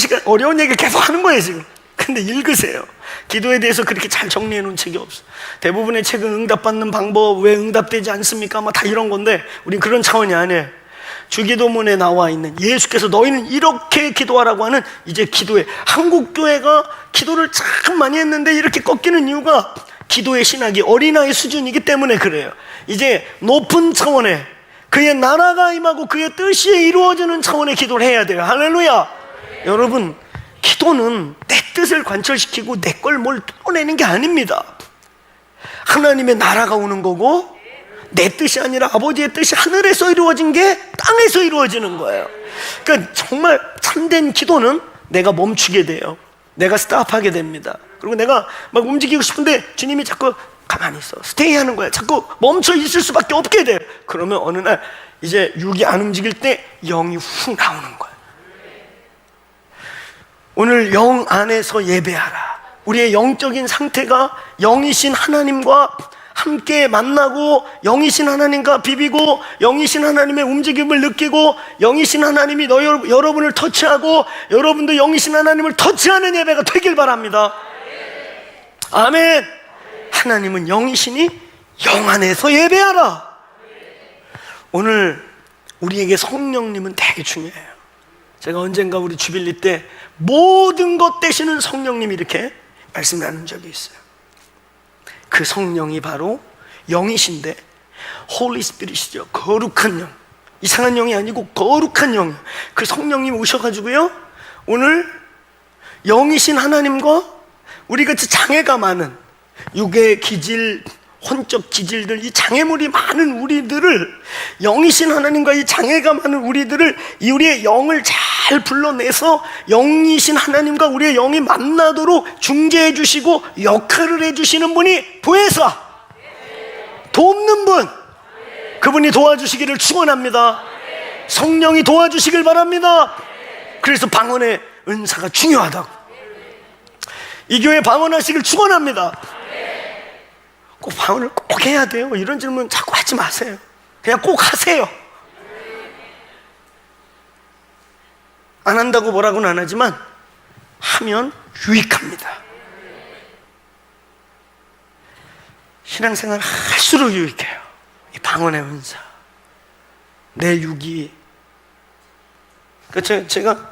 얘기를 계속 하는 거예요 지금. 근데 읽으세요. 기도에 대해서 그렇게 잘 정리해 놓은 책이 없어. 대부분의 책은 응답받는 방법, 왜 응답되지 않습니까? 막 다 이런 건데 우린 그런 차원이 아니에요. 주기도문에 나와 있는 예수께서 너희는 이렇게 기도하라고 하는 이제 기도에, 한국 교회가 기도를 참 많이 했는데 이렇게 꺾이는 이유가 기도의 신학이 어린아이 수준이기 때문에 그래요. 이제 높은 차원의 그의 나라가 임하고 그의 뜻이 이루어지는 차원의 기도를 해야 돼요. 할렐루야. 여러분, 기도는 내 뜻을 관철시키고 내 걸 뭘 뚫어내는 게 아닙니다. 하나님의 나라가 오는 거고 내 뜻이 아니라 아버지의 뜻이 하늘에서 이루어진 게 땅에서 이루어지는 거예요. 그러니까 정말 참된 기도는 내가 멈추게 돼요. 내가 스탑하게 됩니다. 그리고 내가 막 움직이고 싶은데 주님이 자꾸 가만히 있어, 스테이 하는 거야. 자꾸 멈춰 있을 수밖에 없게 돼. 그러면 어느 날 이제 육이 안 움직일 때 영이 훅 나오는 거야. 오늘 영 안에서 예배하라. 우리의 영적인 상태가 영이신 하나님과 함께 만나고 영이신 하나님과 비비고 영이신 하나님의 움직임을 느끼고 영이신 하나님이 여러분을 터치하고 여러분도 영이신 하나님을 터치하는 예배가 되길 바랍니다. 아멘. 하나님은 영이시니 영 안에서 예배하라. 오늘 우리에게 성령님은 되게 중요해요. 제가 언젠가 우리 주빌리 때 모든 것 되시는 성령님이 이렇게 말씀 나눈 적이 있어요. 그 성령이 바로 영이신데 홀리 스피릿이죠. 거룩한 영. 이상한 영이 아니고 거룩한 영이에요. 그 성령님이 오셔가지고요, 오늘 영이신 하나님과 우리같이 장애가 많은 육의 기질, 혼적 기질들, 이 장애물이 많은 우리들을, 영이신 하나님과 이 장애가 많은 우리들을, 이 우리의 영을 잘 불러내서 영이신 하나님과 우리의 영이 만나도록 중재해 주시고 역할을 해 주시는 분이 보혜사, 돕는 분, 그분이 도와주시기를 축원합니다. 성령이 도와주시길 바랍니다. 그래서 방언의 은사가 중요하다고, 이 교회 방언하시길 축원합니다. 꼭 방언을 꼭 해야 돼요? 이런 질문 자꾸 하지 마세요. 그냥 꼭 하세요. 안 한다고 뭐라고는 안 하지만 하면 유익합니다. 신앙생활 할수록 유익해요. 이 방언의 은사, 내 육이. 그러니까 제가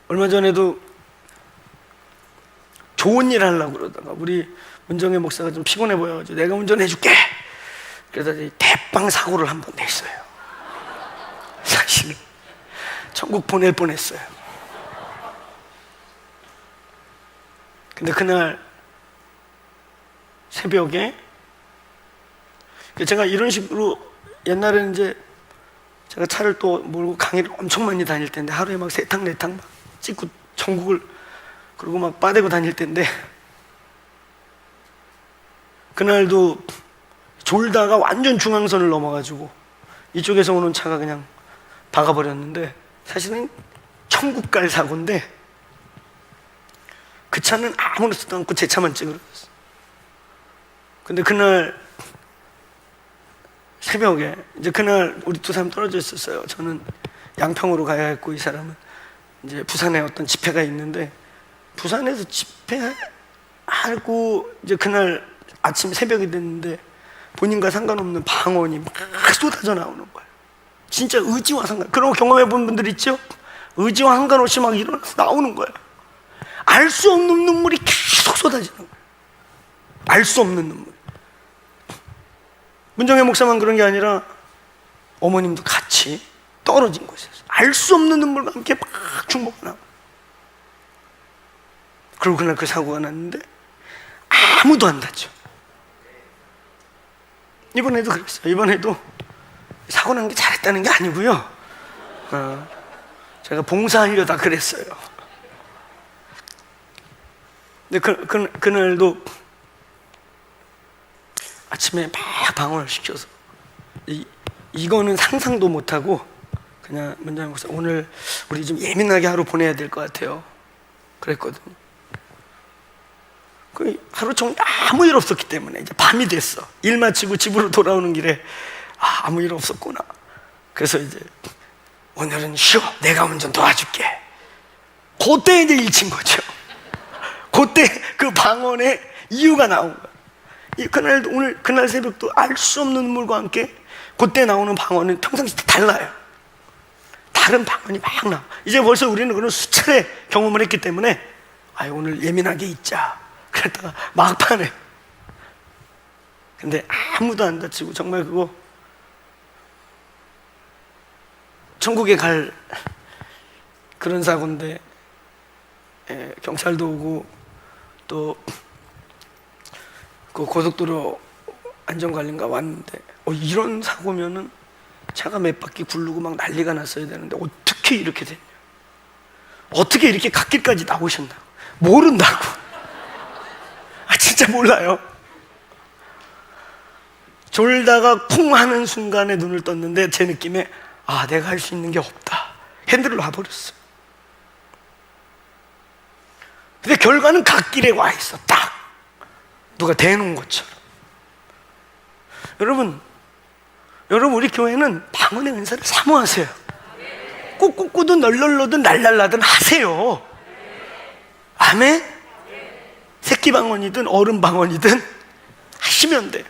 얼마 전에도 좋은 일 하려고 그러다가 우리 문정혜 목사가 좀 피곤해 보여가지고 내가 운전해 줄게. 그래서 대빵 사고를 한 번 냈어요. 사실은 천국 보낼 뻔했어요. 근데 그날 새벽에 제가 이런 식으로, 옛날에는 이제 제가 차를 또 몰고 강의를 엄청 많이 다닐 텐데 하루에 막 3탕 4탕 막 찍고 전국을 그리고 막 빠대고 다닐 때인데, 그날도 졸다가 완전 중앙선을 넘어가지고 이쪽에서 오는 차가 그냥 박아버렸는데, 사실은 천국 갈 사고인데 그 차는 아무렇지도 않고 제 차만 찌그러졌어. 근데 그날 새벽에, 이제 그날 우리 두 사람 떨어져 있었어요. 저는 양평으로 가야 했고, 이 사람은 이제 부산에 어떤 집회가 있는데, 부산에서 집회하고 이제 그날 아침 새벽이 됐는데 본인과 상관없는 방언이 막 쏟아져 나오는 거예요. 진짜 의지와 그런 거 경험해 본 분들 있죠? 의지와 상관없이 막 일어나서 나오는 거예요. 알 수 없는 눈물이 계속 쏟아지는 거예요. 알 수 없는 눈물. 문정혜 목사만 그런 게 아니라 어머님도 같이 떨어진 곳이었어요. 알 수 없는 눈물과 함께 막 중보가 나고. 그리고 그날 그 사고가 났는데 아무도 안 다쳐. 이번에도 그랬어요. 이번에도 사고 난 게 잘했다는 게 아니고요, 제가 봉사하려다 그랬어요. 근데 그날도 아침에 막 방언을 시켜서, 이거는 상상도 못하고 그냥 문정혜 목사, 오늘 우리 좀 예민하게 하루 보내야 될 것 같아요, 그랬거든요. 그 하루 종일 아무 일 없었기 때문에 이제 밤이 됐어. 일 마치고 집으로 돌아오는 길에 아무 일 없었구나. 그래서 이제 오늘은 쉬어, 내가 운전 도와줄게. 그때 이제 일친 거죠. 그때 그 방언의 이유가 나온 거야. 그날 새벽도 알 수 없는 눈물과 함께 그때 나오는 방언은 평상시 때 달라요. 다른 방언이 막 나와. 이제 벌써 우리는 그런 수차례 경험을 했기 때문에 오늘 예민하게 있자. 그랬다가 막판에, 근데 아무도 안 다치고 정말 그거 천국에 갈 그런 사고인데, 경찰도 오고 또 그 고속도로 안전관리인가 왔는데, 이런 사고면은 차가 몇 바퀴 굴르고 막 난리가 났어야 되는데 어떻게 이렇게 됐냐, 어떻게 이렇게 갓길까지 나오셨나고. 모른다고. 진짜 몰라요. 졸다가 쿵 하는 순간에 눈을 떴는데 제 느낌에 내가 할 수 있는 게 없다. 핸들을 놔버렸어요. 근데 결과는 갓길에 와 있어. 딱 누가 대놓은 것처럼. 여러분 우리 교회는 방언의 은사를 사모하세요. 꾹꾹꾹든 널널너든 날랄라든 하세요. 아멘? 새끼 방언이든 어른 방언이든 하시면 돼.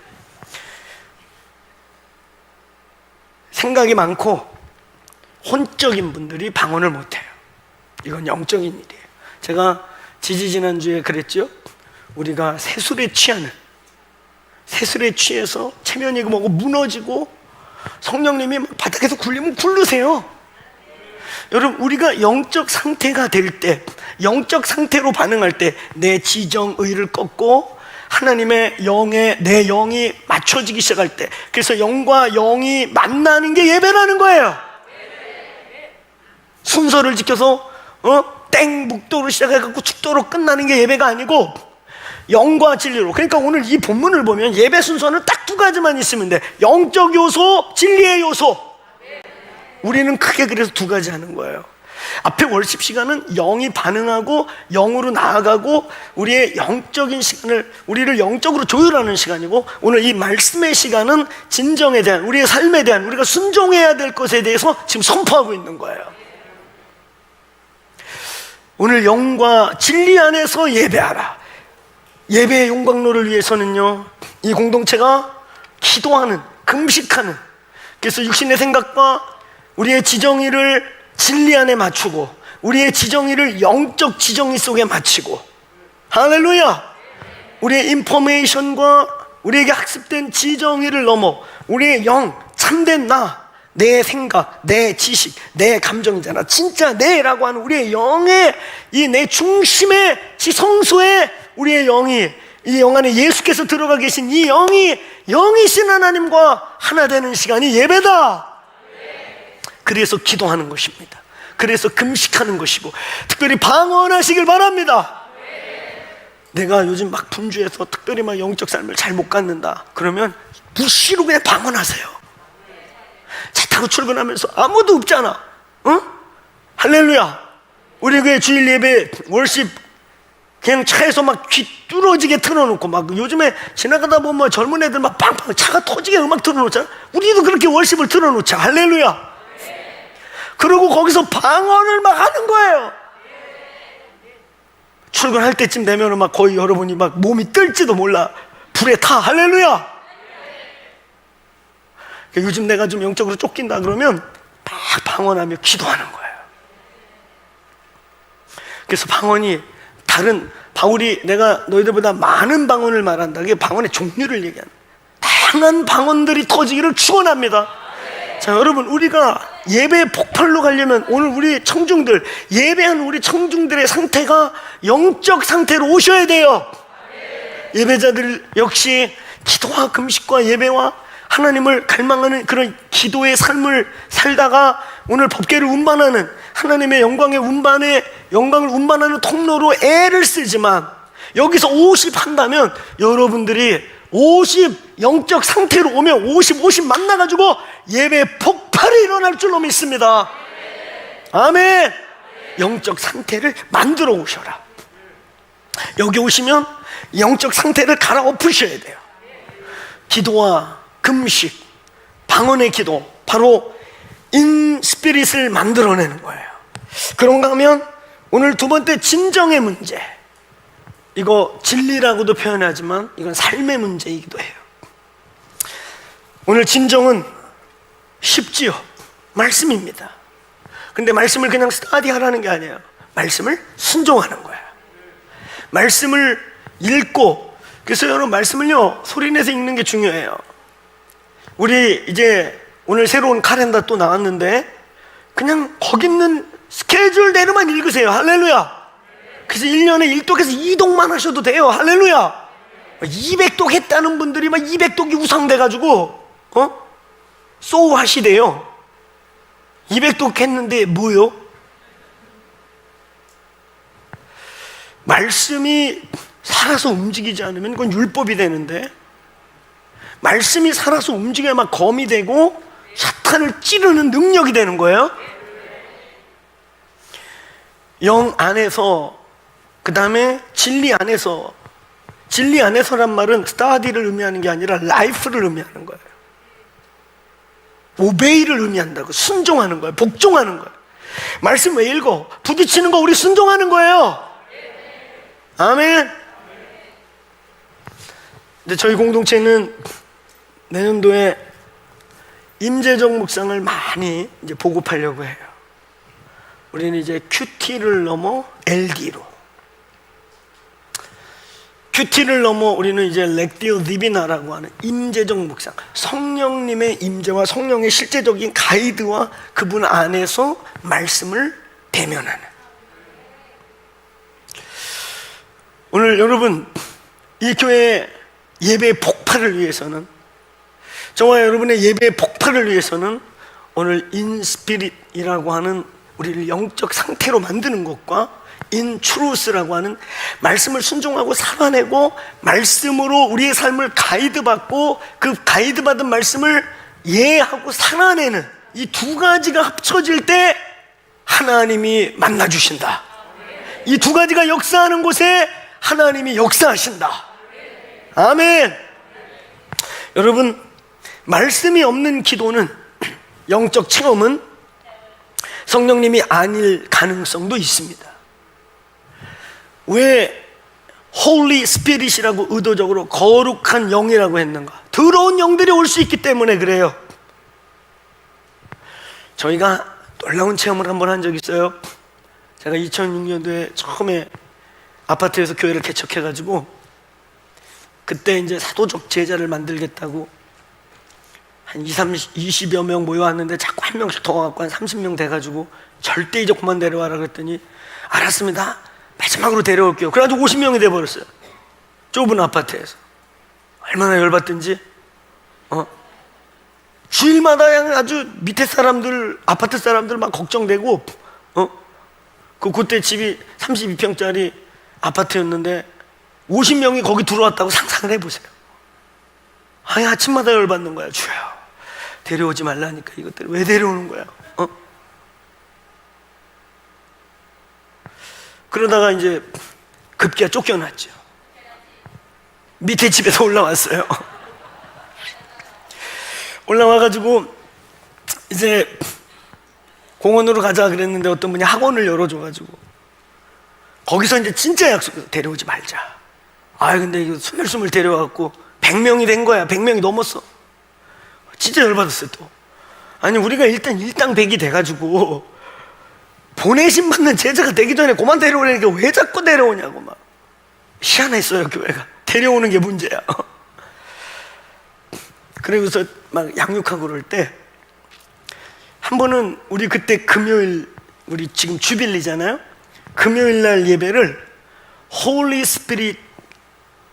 생각이 많고 혼적인 분들이 방언을 못해요. 이건 영적인 일이에요. 제가 지지난주에 그랬죠? 우리가 세술에 취해서 체면이 뭐고 무너지고 성령님이 막 바닥에서 굴리면 굴르세요. 여러분, 우리가 영적 상태가 될 때, 영적 상태로 반응할 때 내 지정의를 꺾고 하나님의 내 영이 맞춰지기 시작할 때, 그래서 영과 영이 만나는 게 예배라는 거예요. 순서를 지켜서 묵도로 시작해갖고 축도로 끝나는 게 예배가 아니고 영과 진리로. 그러니까 오늘 이 본문을 보면 예배 순서는 딱 두 가지만 있으면 돼. 영적 요소, 진리의 요소. 우리는 크게 그래서 두 가지 하는 거예요. 앞에 월십 시간은 영이 반응하고 영으로 나아가고 우리의 영적인 시간을, 우리를 영적으로 조율하는 시간이고, 오늘 이 말씀의 시간은 진정에 대한, 우리의 삶에 대한, 우리가 순종해야 될 것에 대해서 지금 선포하고 있는 거예요. 오늘 영과 진리 안에서 예배하라. 예배의 용광로를 위해서는요, 이 공동체가 기도하는, 금식하는, 그래서 육신의 생각과 우리의 지정의를 진리 안에 맞추고 우리의 지정의를 영적 지정의 속에 맞추고, 할렐루야! 우리의 인포메이션과 우리에게 학습된 지정의를 넘어 우리의 영, 참된 나, 내 생각, 내 지식, 내 감정이잖아. 진짜 내라고 하는 우리의 영의 이 내 중심의 지성소에 우리의 영이, 이 영 안에 예수께서 들어가 계신 이 영이신 하나님과 하나 되는 시간이 예배다. 그래서 기도하는 것입니다. 그래서 금식하는 것이고, 특별히 방언하시길 바랍니다. 내가 요즘 막 분주해서 특별히 막 영적 삶을 잘 못 갖는다 그러면 무시로 그냥 방언하세요. 차 타고 출근하면서 아무도 없잖아. 응? 할렐루야. 우리 교회 주일 예배 월십 그냥 차에서 막 귀 뚫어지게 틀어놓고, 막 요즘에 지나가다 보면 젊은 애들 막 빵빵 차가 터지게 음악 틀어놓잖아. 우리도 그렇게 월십을 틀어놓자. 할렐루야. 그리고 거기서 방언을 막 하는 거예요. 출근할 때쯤 되면 막 거의 여러분이 막 몸이 뜰지도 몰라. 불에 타. 할렐루야. 요즘 내가 좀 영적으로 쫓긴다 그러면 막 방언하며 기도하는 거예요. 그래서 방언이 다른, 바울이 내가 너희들보다 많은 방언을 말한다, 그게 방언의 종류를 얘기하는, 다양한 방언들이 터지기를 축원합니다. 자, 여러분, 우리가 예배 폭발로 가려면 오늘 우리 청중들, 예배한 우리 청중들의 상태가 영적 상태로 오셔야 돼요. 예배자들 역시 기도와 금식과 예배와 하나님을 갈망하는 그런 기도의 삶을 살다가 오늘 법궤를 운반하는, 하나님의 영광을 운반하는 통로로 애를 쓰지만, 여기서 50 한다면 여러분들이 50 영적 상태로 오면 50 만나가지고 예배 폭발이 일어날 줄로 믿습니다. 아멘. 영적 상태를 만들어 오셔라. 여기 오시면 영적 상태를 갈아엎으셔야 돼요. 기도와 금식, 방언의 기도, 바로 인스피릿을 만들어내는 거예요. 그런가 하면 오늘 두 번째, 진정의 문제. 이거 진리라고도 표현하지만 이건 삶의 문제이기도 해요. 오늘 진정은 쉽지요. 말씀입니다. 근데 말씀을 그냥 스터디하라는 게 아니에요. 말씀을 순종하는 거예요. 말씀을 읽고, 그래서 여러분 말씀을요 소리내서 읽는 게 중요해요. 우리 이제 오늘 새로운 카렌더 또 나왔는데 그냥 거기 있는 스케줄대로만 읽으세요. 할렐루야. 그래서 1년에 1독에서 2독만 하셔도 돼요. 할렐루야. 200독 했다는 분들이 막 200독이 우상돼가지고 소우 하시대요. 200독 했는데 뭐요? 말씀이 살아서 움직이지 않으면 그건 율법이 되는데, 말씀이 살아서 움직여야 막 검이 되고 사탄을 찌르는 능력이 되는 거예요. 영 안에서, 그 다음에 진리 안에서. 진리 안에서란 말은 스타디를 의미하는 게 아니라 라이프를 의미하는 거예요. 오베이를 의미한다고. 순종하는 거예요. 복종하는 거예요. 말씀 왜 읽어? 부딪히는 거 우리 순종하는 거예요. 아멘. 근데 저희 공동체는 내년도에 임재정 묵상을 많이 이제 보급하려고 해요. 우리는 이제 QT를 넘어 LD로, QT를 넘어 우리는 이제 렉디오 디비나라고 하는 임재정 묵상, 성령님의 임재와 성령의 실제적인 가이드와 그분 안에서 말씀을 대면하는. 오늘 여러분, 이 교회 예배 폭발을 위해서는, 저와 여러분의 예배 폭발을 위해서는 오늘 인스피릿이라고 하는 우리를 영적 상태로 만드는 것과 인트루스라고 하는 말씀을 순종하고 살아내고 말씀으로 우리의 삶을 가이드받고 그 가이드받은 말씀을 이해하고 살아내는 이 두 가지가 합쳐질 때 하나님이 만나주신다. 이 두 가지가 역사하는 곳에 하나님이 역사하신다. 아멘. 여러분, 말씀이 없는 기도는, 영적 체험은 성령님이 아닐 가능성도 있습니다. 왜 Holy Spirit이라고 의도적으로 거룩한 영이라고 했는가? 더러운 영들이 올 수 있기 때문에 그래요. 저희가 놀라운 체험을 한번 한 적이 있어요. 제가 2006년도에 처음에 아파트에서 교회를 개척해가지고 그때 이제 사도적 제자를 만들겠다고 한 20여 명 모여왔는데 자꾸 한 명씩 더 와갖고 한 30명 돼가지고 절대 이제 그만 데려와라 그랬더니 알았습니다, 마지막으로 데려올게요. 그래가지고 50명이 돼버렸어요. 좁은 아파트에서. 얼마나 열받든지. 주일마다 아주 밑에 사람들, 아파트 사람들 막 걱정되고 그때 집이 32평짜리 아파트였는데 50명이 거기 들어왔다고 상상을 해보세요. 아니, 아침마다 열받는 거야. 주여, 데려오지 말라니까 이것들 왜 데려오는 거야? 그러다가 이제 급기야 쫓겨났죠. 밑에 집에서 올라왔어요. 올라와가지고 이제 공원으로 가자 그랬는데 어떤 분이 학원을 열어줘가지고 거기서 이제 진짜 약속, 데려오지 말자. 근데 이거 스물스물 데려와갖고 100명이 된 거야. 100명이 넘었어. 진짜 열받았어요 또. 아니, 우리가 일단 일당백이 돼가지고 보내심 받는 제자가 되기 전에 그만 데려오려니까 왜 자꾸 데려오냐고 막 희한했어요. 교회가 데려오는 게 문제야. 그러고서 막 양육하고 그럴 때 한 번은 우리 그때 금요일, 우리 지금 주빌리잖아요. 금요일 날 예배를 Holy Spirit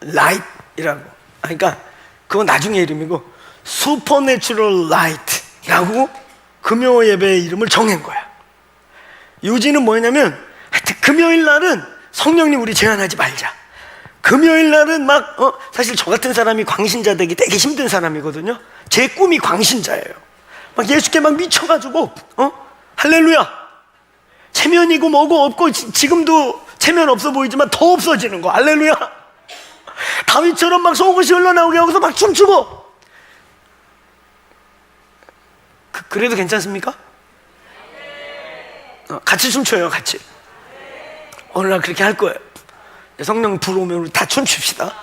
Light이라고, 그러니까 그건 나중에 이름이고 Supernatural Light라고 금요 예배의 이름을 정한 거야. 요지는 뭐냐면 하여튼 금요일 날은 성령님 우리 제한하지 말자. 금요일 날은 막 사실 저 같은 사람이 광신자 되기 되게 힘든 사람이거든요. 제 꿈이 광신자예요. 막 예수께 막 미쳐가지고 할렐루야, 체면이고 뭐고 없고 지금도 체면 없어 보이지만 더 없어지는 거. 할렐루야. 다윗처럼 막 속옷이 흘러나오게 하고서 막 춤추고. 그래도 괜찮습니까? 같이 춤춰요. 같이. 오늘 날 그렇게 할 거예요. 성령 불어오면 우리 다 춤춥시다.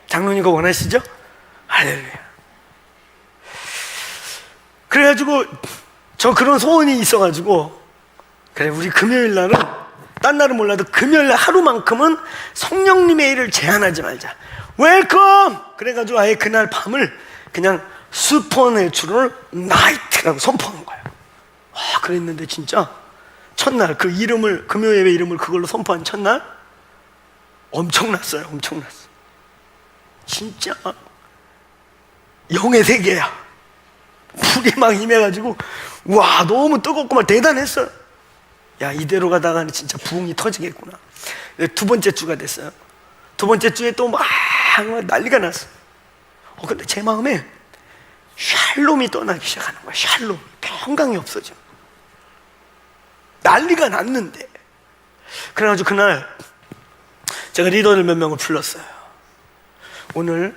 장로님 그거 원하시죠? 할렐루야. 그래가지고 저 그런 소원이 있어가지고, 그래 우리 금요일 날은 딴 날은 몰라도 금요일 날 하루만큼은 성령님의 일을 제한하지 말자. 웰컴! 그래가지고 아예 그날 밤을 그냥 슈퍼내추럴 나이트라고 선포한 거예요. 그랬는데 진짜 첫날 그 이름을, 금요 예배 이름을 그걸로 선포한 첫날 엄청났어요. 엄청났어. 진짜 영의 세계야. 불이 막 임해가지고 와, 너무 뜨겁고 막 대단했어요. 야, 이대로 가다가는 진짜 부흥이 터지겠구나. 두 번째 주가 됐어요. 두 번째 주에 또 막 난리가 났어. 근데 제 마음에 샬롬이 떠나기 시작하는 거야. 샬롬. 평강이 없어져. 난리가 났는데. 그래가지고 그날 제가 리더들 몇 명을 불렀어요. 오늘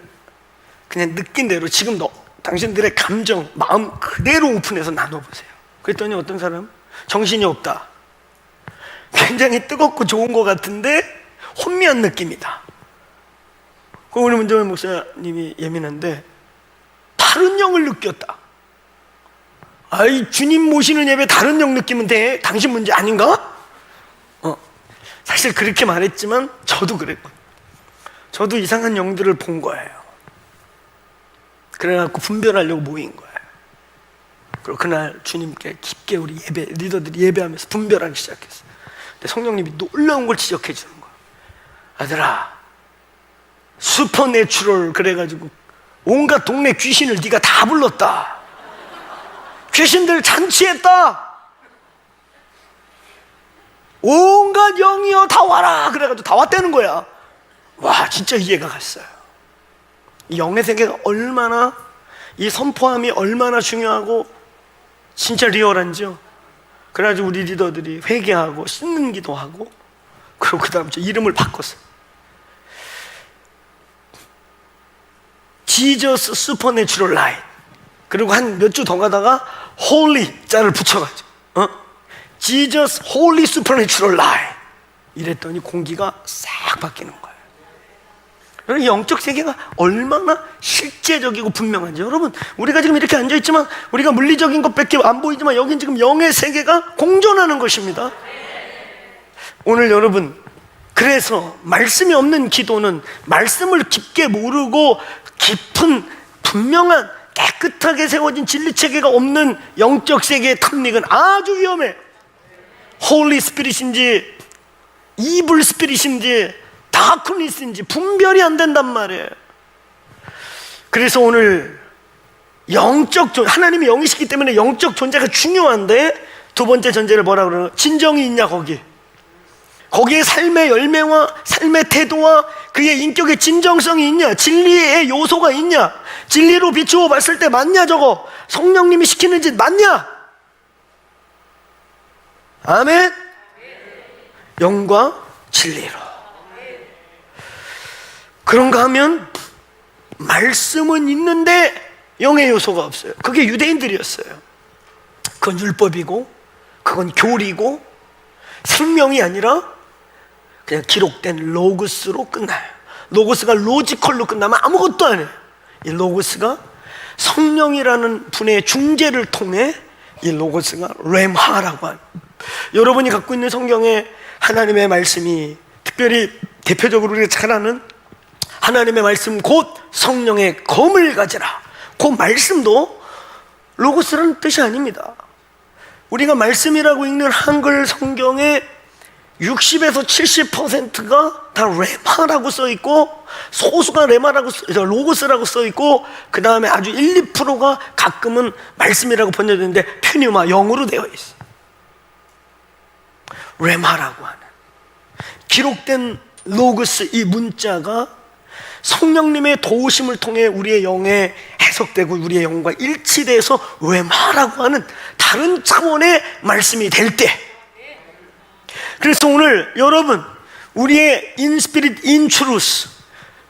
그냥 느낀 대로 지금 당신들의 감정, 마음 그대로 오픈해서 나눠보세요. 그랬더니 어떤 사람 정신이 없다. 굉장히 뜨겁고 좋은 것 같은데 혼미한 느낌이다. 우리 문정현 목사님이 예민한데 다른 영을 느꼈다. 주님 모시는 예배 다른 영 느끼면 돼. 당신 문제 아닌가? 사실 그렇게 말했지만 저도 그랬거든요. 저도 이상한 영들을 본 거예요. 그래갖고 분별하려고 모인 거예요. 그리고 그날 주님께 깊게 우리 리더들이 예배하면서 분별하기 시작했어요. 근데 성령님이 놀라운 걸 지적해 주는 거예요. 아들아, 슈퍼내추럴 그래가지고 온갖 동네 귀신을 네가 다 불렀다. 귀신들 잔치했다. 온갖 영이여 다 와라. 그래가지고 다 왔다는 거야. 와, 진짜 이해가 갔어요. 이 영의 세계가 얼마나, 이 선포함이 얼마나 중요하고 진짜 리얼한지요. 그래가지고 우리 리더들이 회개하고 씻는 기도하고, 그리고 그 다음 주 이름을 바꿨어요. 지저스 슈퍼내추럴 라이트. 그리고 한 몇 주 더 가다가 홀리 자를 붙여가지고 지저스 홀리 슈퍼내추럴 라이트 이랬더니 공기가 싹 바뀌는 거예요. 여러분, 영적 세계가 얼마나 실제적이고 분명한지. 여러분, 우리가 지금 이렇게 앉아있지만 우리가 물리적인 것밖에 안 보이지만 여긴 지금 영의 세계가 공존하는 것입니다. 오늘 여러분, 그래서 말씀이 없는 기도는 말씀을 깊게 모르고 깊은 분명한 깨끗하게 세워진 진리체계가 없는 영적 세계의 탐닉은 아주 위험해. 홀리 스피릿인지 이블 스피릿인지 다크니스인지 분별이 안 된단 말이에요. 그래서 오늘 영적 하나님이 영이시기 때문에 영적 존재가 중요한데 두 번째 전제를 뭐라 그러나? 진정이 있냐 거기. 거기에 삶의 열매와 삶의 태도와 그의 인격의 진정성이 있냐? 진리의 요소가 있냐? 진리로 비추어 봤을 때 맞냐 저거? 성령님이 시키는 짓 맞냐? 아멘? 영과 진리로. 그런가 하면 말씀은 있는데 영의 요소가 없어요. 그게 유대인들이었어요. 그건 율법이고 그건 교리고 생명이 아니라 그냥 기록된 로고스로 끝나요. 로고스가 로지컬로 끝나면 아무것도 안 해요. 이 로고스가 성령이라는 분의 중재를 통해 이 로고스가 렘하라고 하는, 여러분이 갖고 있는 성경에 하나님의 말씀이, 특별히 대표적으로 우리가 잘 아는 하나님의 말씀 곧 성령의 검을 가지라, 그 말씀도 로고스라는 뜻이 아닙니다. 우리가 말씀이라고 읽는 한글 성경에 60에서 70%가 다 레마라고 써있고, 소수가 레마라고 로고스라고 써있고, 그 다음에 아주 1, 2%가 가끔은 말씀이라고 번역되는데 퓨뉴마, 영어로 되어 있어요. 레마라고 하는 기록된 로고스, 이 문자가 성령님의 도우심을 통해 우리의 영에 해석되고 우리의 영과 일치돼서 레마라고 하는 다른 차원의 말씀이 될 때, 그래서 오늘 여러분, 우리의 in spirit, in truth,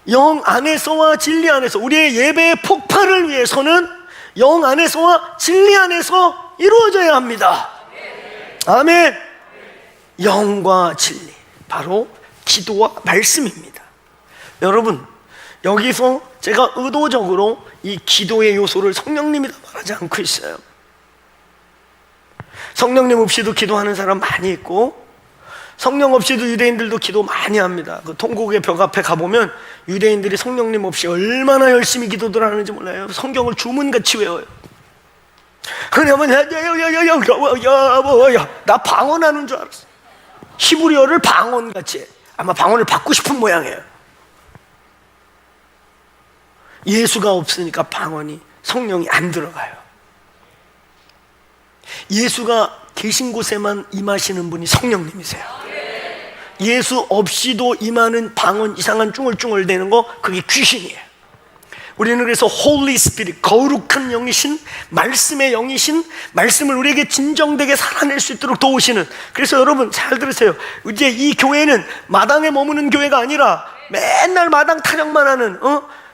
영 안에서와 진리 안에서 우리의 예배의 폭발을 위해서는 영 안에서와 진리 안에서 이루어져야 합니다. 아멘. 영과 진리, 바로 기도와 말씀입니다. 여러분, 여기서 제가 의도적으로 이 기도의 요소를 성령님이라 말하지 않고 있어요. 성령님 없이도 기도하는 사람 많이 있고, 성령 없이도 유대인들도 기도 많이 합니다. 그 통곡의 벽 앞에 가보면 유대인들이 성령님 없이 얼마나 열심히 기도들 하는지 몰라요. 성경을 주문같이 외워요. 그러면 나 방언하는 줄 알았어. 히브리어를 방언같이 해. 아마 방언을 받고 싶은 모양이에요. 예수가 없으니까 방언이, 성령이 안 들어가요. 예수가 계신 곳에만 임하시는 분이 성령님이세요. 예수 없이도 임하는 방언, 이상한 쭝얼쭝얼 되는 거, 그게 귀신이에요. 우리는 그래서 Holy Spirit, 거룩한 영이신, 말씀의 영이신, 말씀을 우리에게 진정되게 살아낼 수 있도록 도우시는, 그래서 여러분 잘 들으세요. 이제 이 교회는 마당에 머무는 교회가 아니라 맨날 마당 타령만 하는,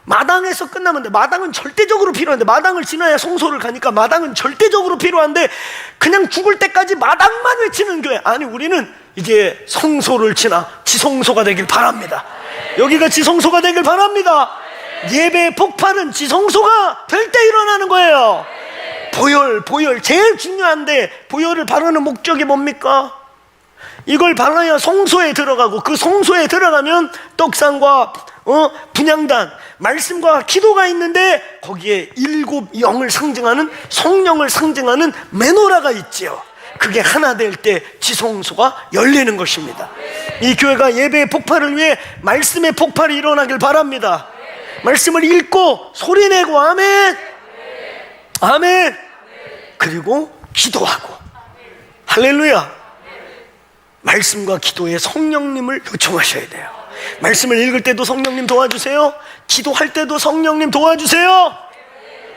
마당에서 끝나면 돼. 마당은 절대적으로 필요한데, 마당을 지나야 성소를 가니까 마당은 절대적으로 필요한데 그냥 죽을 때까지 마당만 외치는 교회. 아니, 우리는 이제 성소를 지나 지성소가 되길 바랍니다. 여기가 지성소가 되길 바랍니다. 예배의 폭발은 지성소가 될 때 일어나는 거예요. 보혈 제일 중요한데, 보혈을 바르는 목적이 뭡니까? 이걸 바라야 성소에 들어가고, 그 성소에 들어가면 떡상과 분향단, 말씀과 기도가 있는데 거기에 일곱 영을 상징하는, 성령을 상징하는 메노라가 있지요. 그게 하나 될 때 지성소가 열리는 것입니다. 이 교회가 예배의 폭발을 위해 말씀의 폭발이 일어나길 바랍니다. 말씀을 읽고 소리내고, 아멘, 아멘. 그리고 기도하고, 할렐루야. 말씀과 기도에 성령님을 요청하셔야 돼요. 말씀을 읽을 때도 성령님 도와주세요. 기도할 때도 성령님 도와주세요.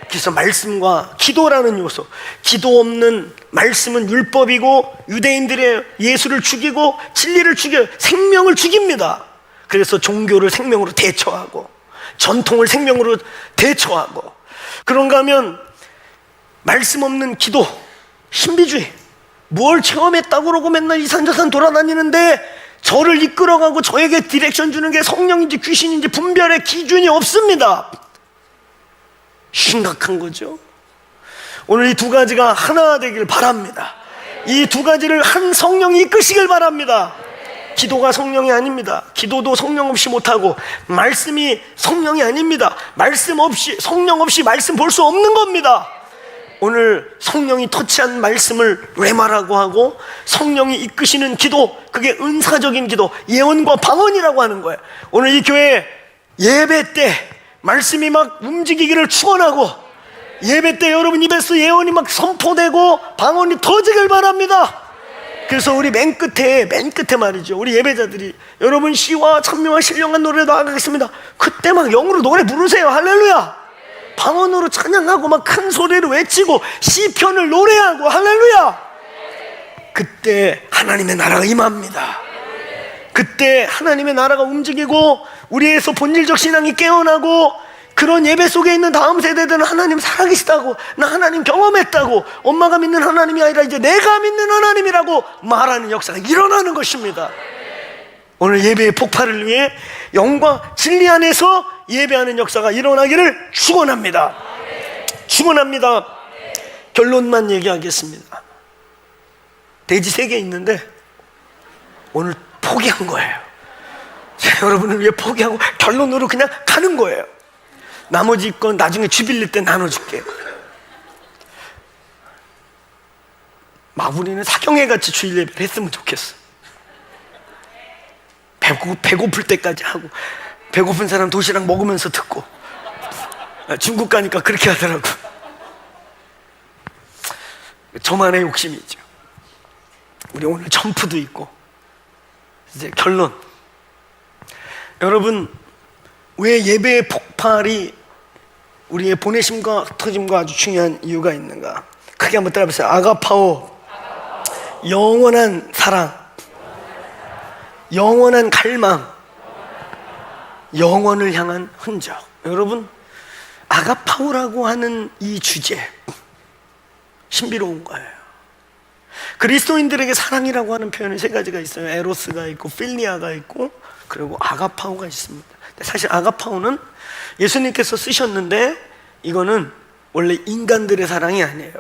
그래서 말씀과 기도라는 요소, 기도 없는 말씀은 율법이고 유대인들의 예수를 죽이고 진리를 죽여요. 생명을 죽입니다. 그래서 종교를 생명으로 대처하고 전통을 생명으로 대처하고, 그런가 하면 말씀 없는 기도, 신비주의, 뭘 체험했다고 그러고 맨날 이산저산 돌아다니는데 저를 이끌어가고 저에게 디렉션 주는 게 성령인지 귀신인지 분별의 기준이 없습니다. 심각한 거죠. 오늘 이 두 가지가 하나 되길 바랍니다. 이 두 가지를 한 성령이 이끄시길 바랍니다. 기도가 성령이 아닙니다. 기도도 성령 없이 못하고, 말씀이 성령이 아닙니다. 말씀 없이, 성령 없이 말씀 볼 수 없는 겁니다. 오늘 성령이 터치한 말씀을 레마라고 하고, 성령이 이끄시는 기도, 그게 은사적인 기도, 예언과 방언이라고 하는 거예요. 오늘 이 교회 예배 때 말씀이 막 움직이기를 축원하고, 예배 때 여러분 입에서 예언이 막 선포되고 방언이 터지길 바랍니다. 그래서 우리 맨 끝에 말이죠, 우리 예배자들이 여러분 시와 찬미와 신령한 노래도 나가겠습니다. 그때 막 영으로 노래 부르세요. 할렐루야. 방언으로 찬양하고 막 큰 소리를 외치고 시편을 노래하고 할렐루야. 그때 하나님의 나라가 임합니다. 그때 하나님의 나라가 움직이고 우리에서 본질적 신앙이 깨어나고 그런 예배 속에 있는 다음 세대들은 하나님 살아계시다고, 나 하나님 경험했다고, 엄마가 믿는 하나님이 아니라 이제 내가 믿는 하나님이라고 말하는 역사가 일어나는 것입니다. 오늘 예배의 폭발을 위해 영과 진리 안에서 예배하는 역사가 일어나기를 축원합니다. 축원합니다. 결론만 얘기하겠습니다. 돼지 3개 있는데 오늘 포기한 거예요. 제가 여러분을 위해 포기하고 결론으로 그냥 가는 거예요. 나머지 건 나중에 주빌릴 때 나눠줄게요. 마무리는 사경회같이 주일 예배를 했으면 좋겠어. 배고플 때까지 하고, 배고픈 사람 도시락 먹으면서 듣고. 중국 가니까 그렇게 하더라고. 저만의 욕심이죠. 우리 오늘 점프도 있고. 이제 결론. 여러분, 왜 예배의 폭발이 우리의 보내심과 터짐과 아주 중요한 이유가 있는가? 크게 한번 따라해보세요. 아가파오. 영원한 사랑, 영원한 갈망, 영원을 향한 흔적. 여러분, 아가파오라고 하는 이 주제 신비로운 거예요. 그리스도인들에게 사랑이라고 하는 표현이 3가지가 있어요. 에로스가 있고 필리아가 있고 그리고 아가파오가 있습니다. 사실 아가파오는 예수님께서 쓰셨는데 이거는 원래 인간들의 사랑이 아니에요.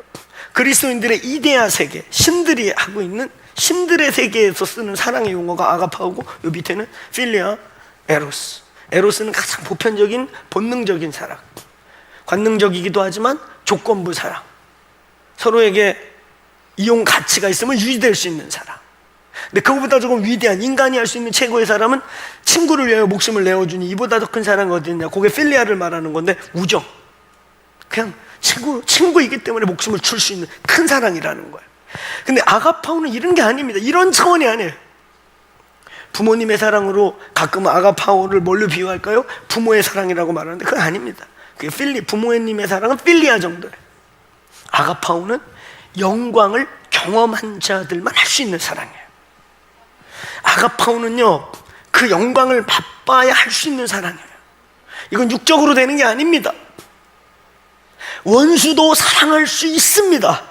그리스도인들의 이데아 세계, 신들이 하고 있는 신들의 세계에서 쓰는 사랑의 용어가 아가파오고, 요 밑에는 필리아, 에로스. 에로스는 가장 보편적인 본능적인 사랑, 관능적이기도 하지만 조건부 사랑, 서로에게 이용 가치가 있으면 유지될 수 있는 사랑. 근데 그거보다 조금 위대한, 인간이 할 수 있는 최고의 사람은 친구를 위하여 목숨을 내어주니 이보다 더 큰 사랑이 어디 있냐. 그게 필리아를 말하는 건데, 우정, 그냥 친구이기 때문에 목숨을 줄 수 있는 큰 사랑이라는 거예요. 근데 아가파오는 이런 게 아닙니다. 이런 차원이 아니에요. 부모님의 사랑으로 가끔은 아가파오를 뭘로 비유할까요? 부모의 사랑이라고 말하는데 그건 아닙니다. 그게 부모님의 사랑은 필리아 정도예요. 아가파오는 영광을 경험한 자들만 할 수 있는 사랑이에요. 아가파오는요, 그 영광을 맛봐야 할 수 있는 사랑이에요. 이건 육적으로 되는 게 아닙니다. 원수도 사랑할 수 있습니다.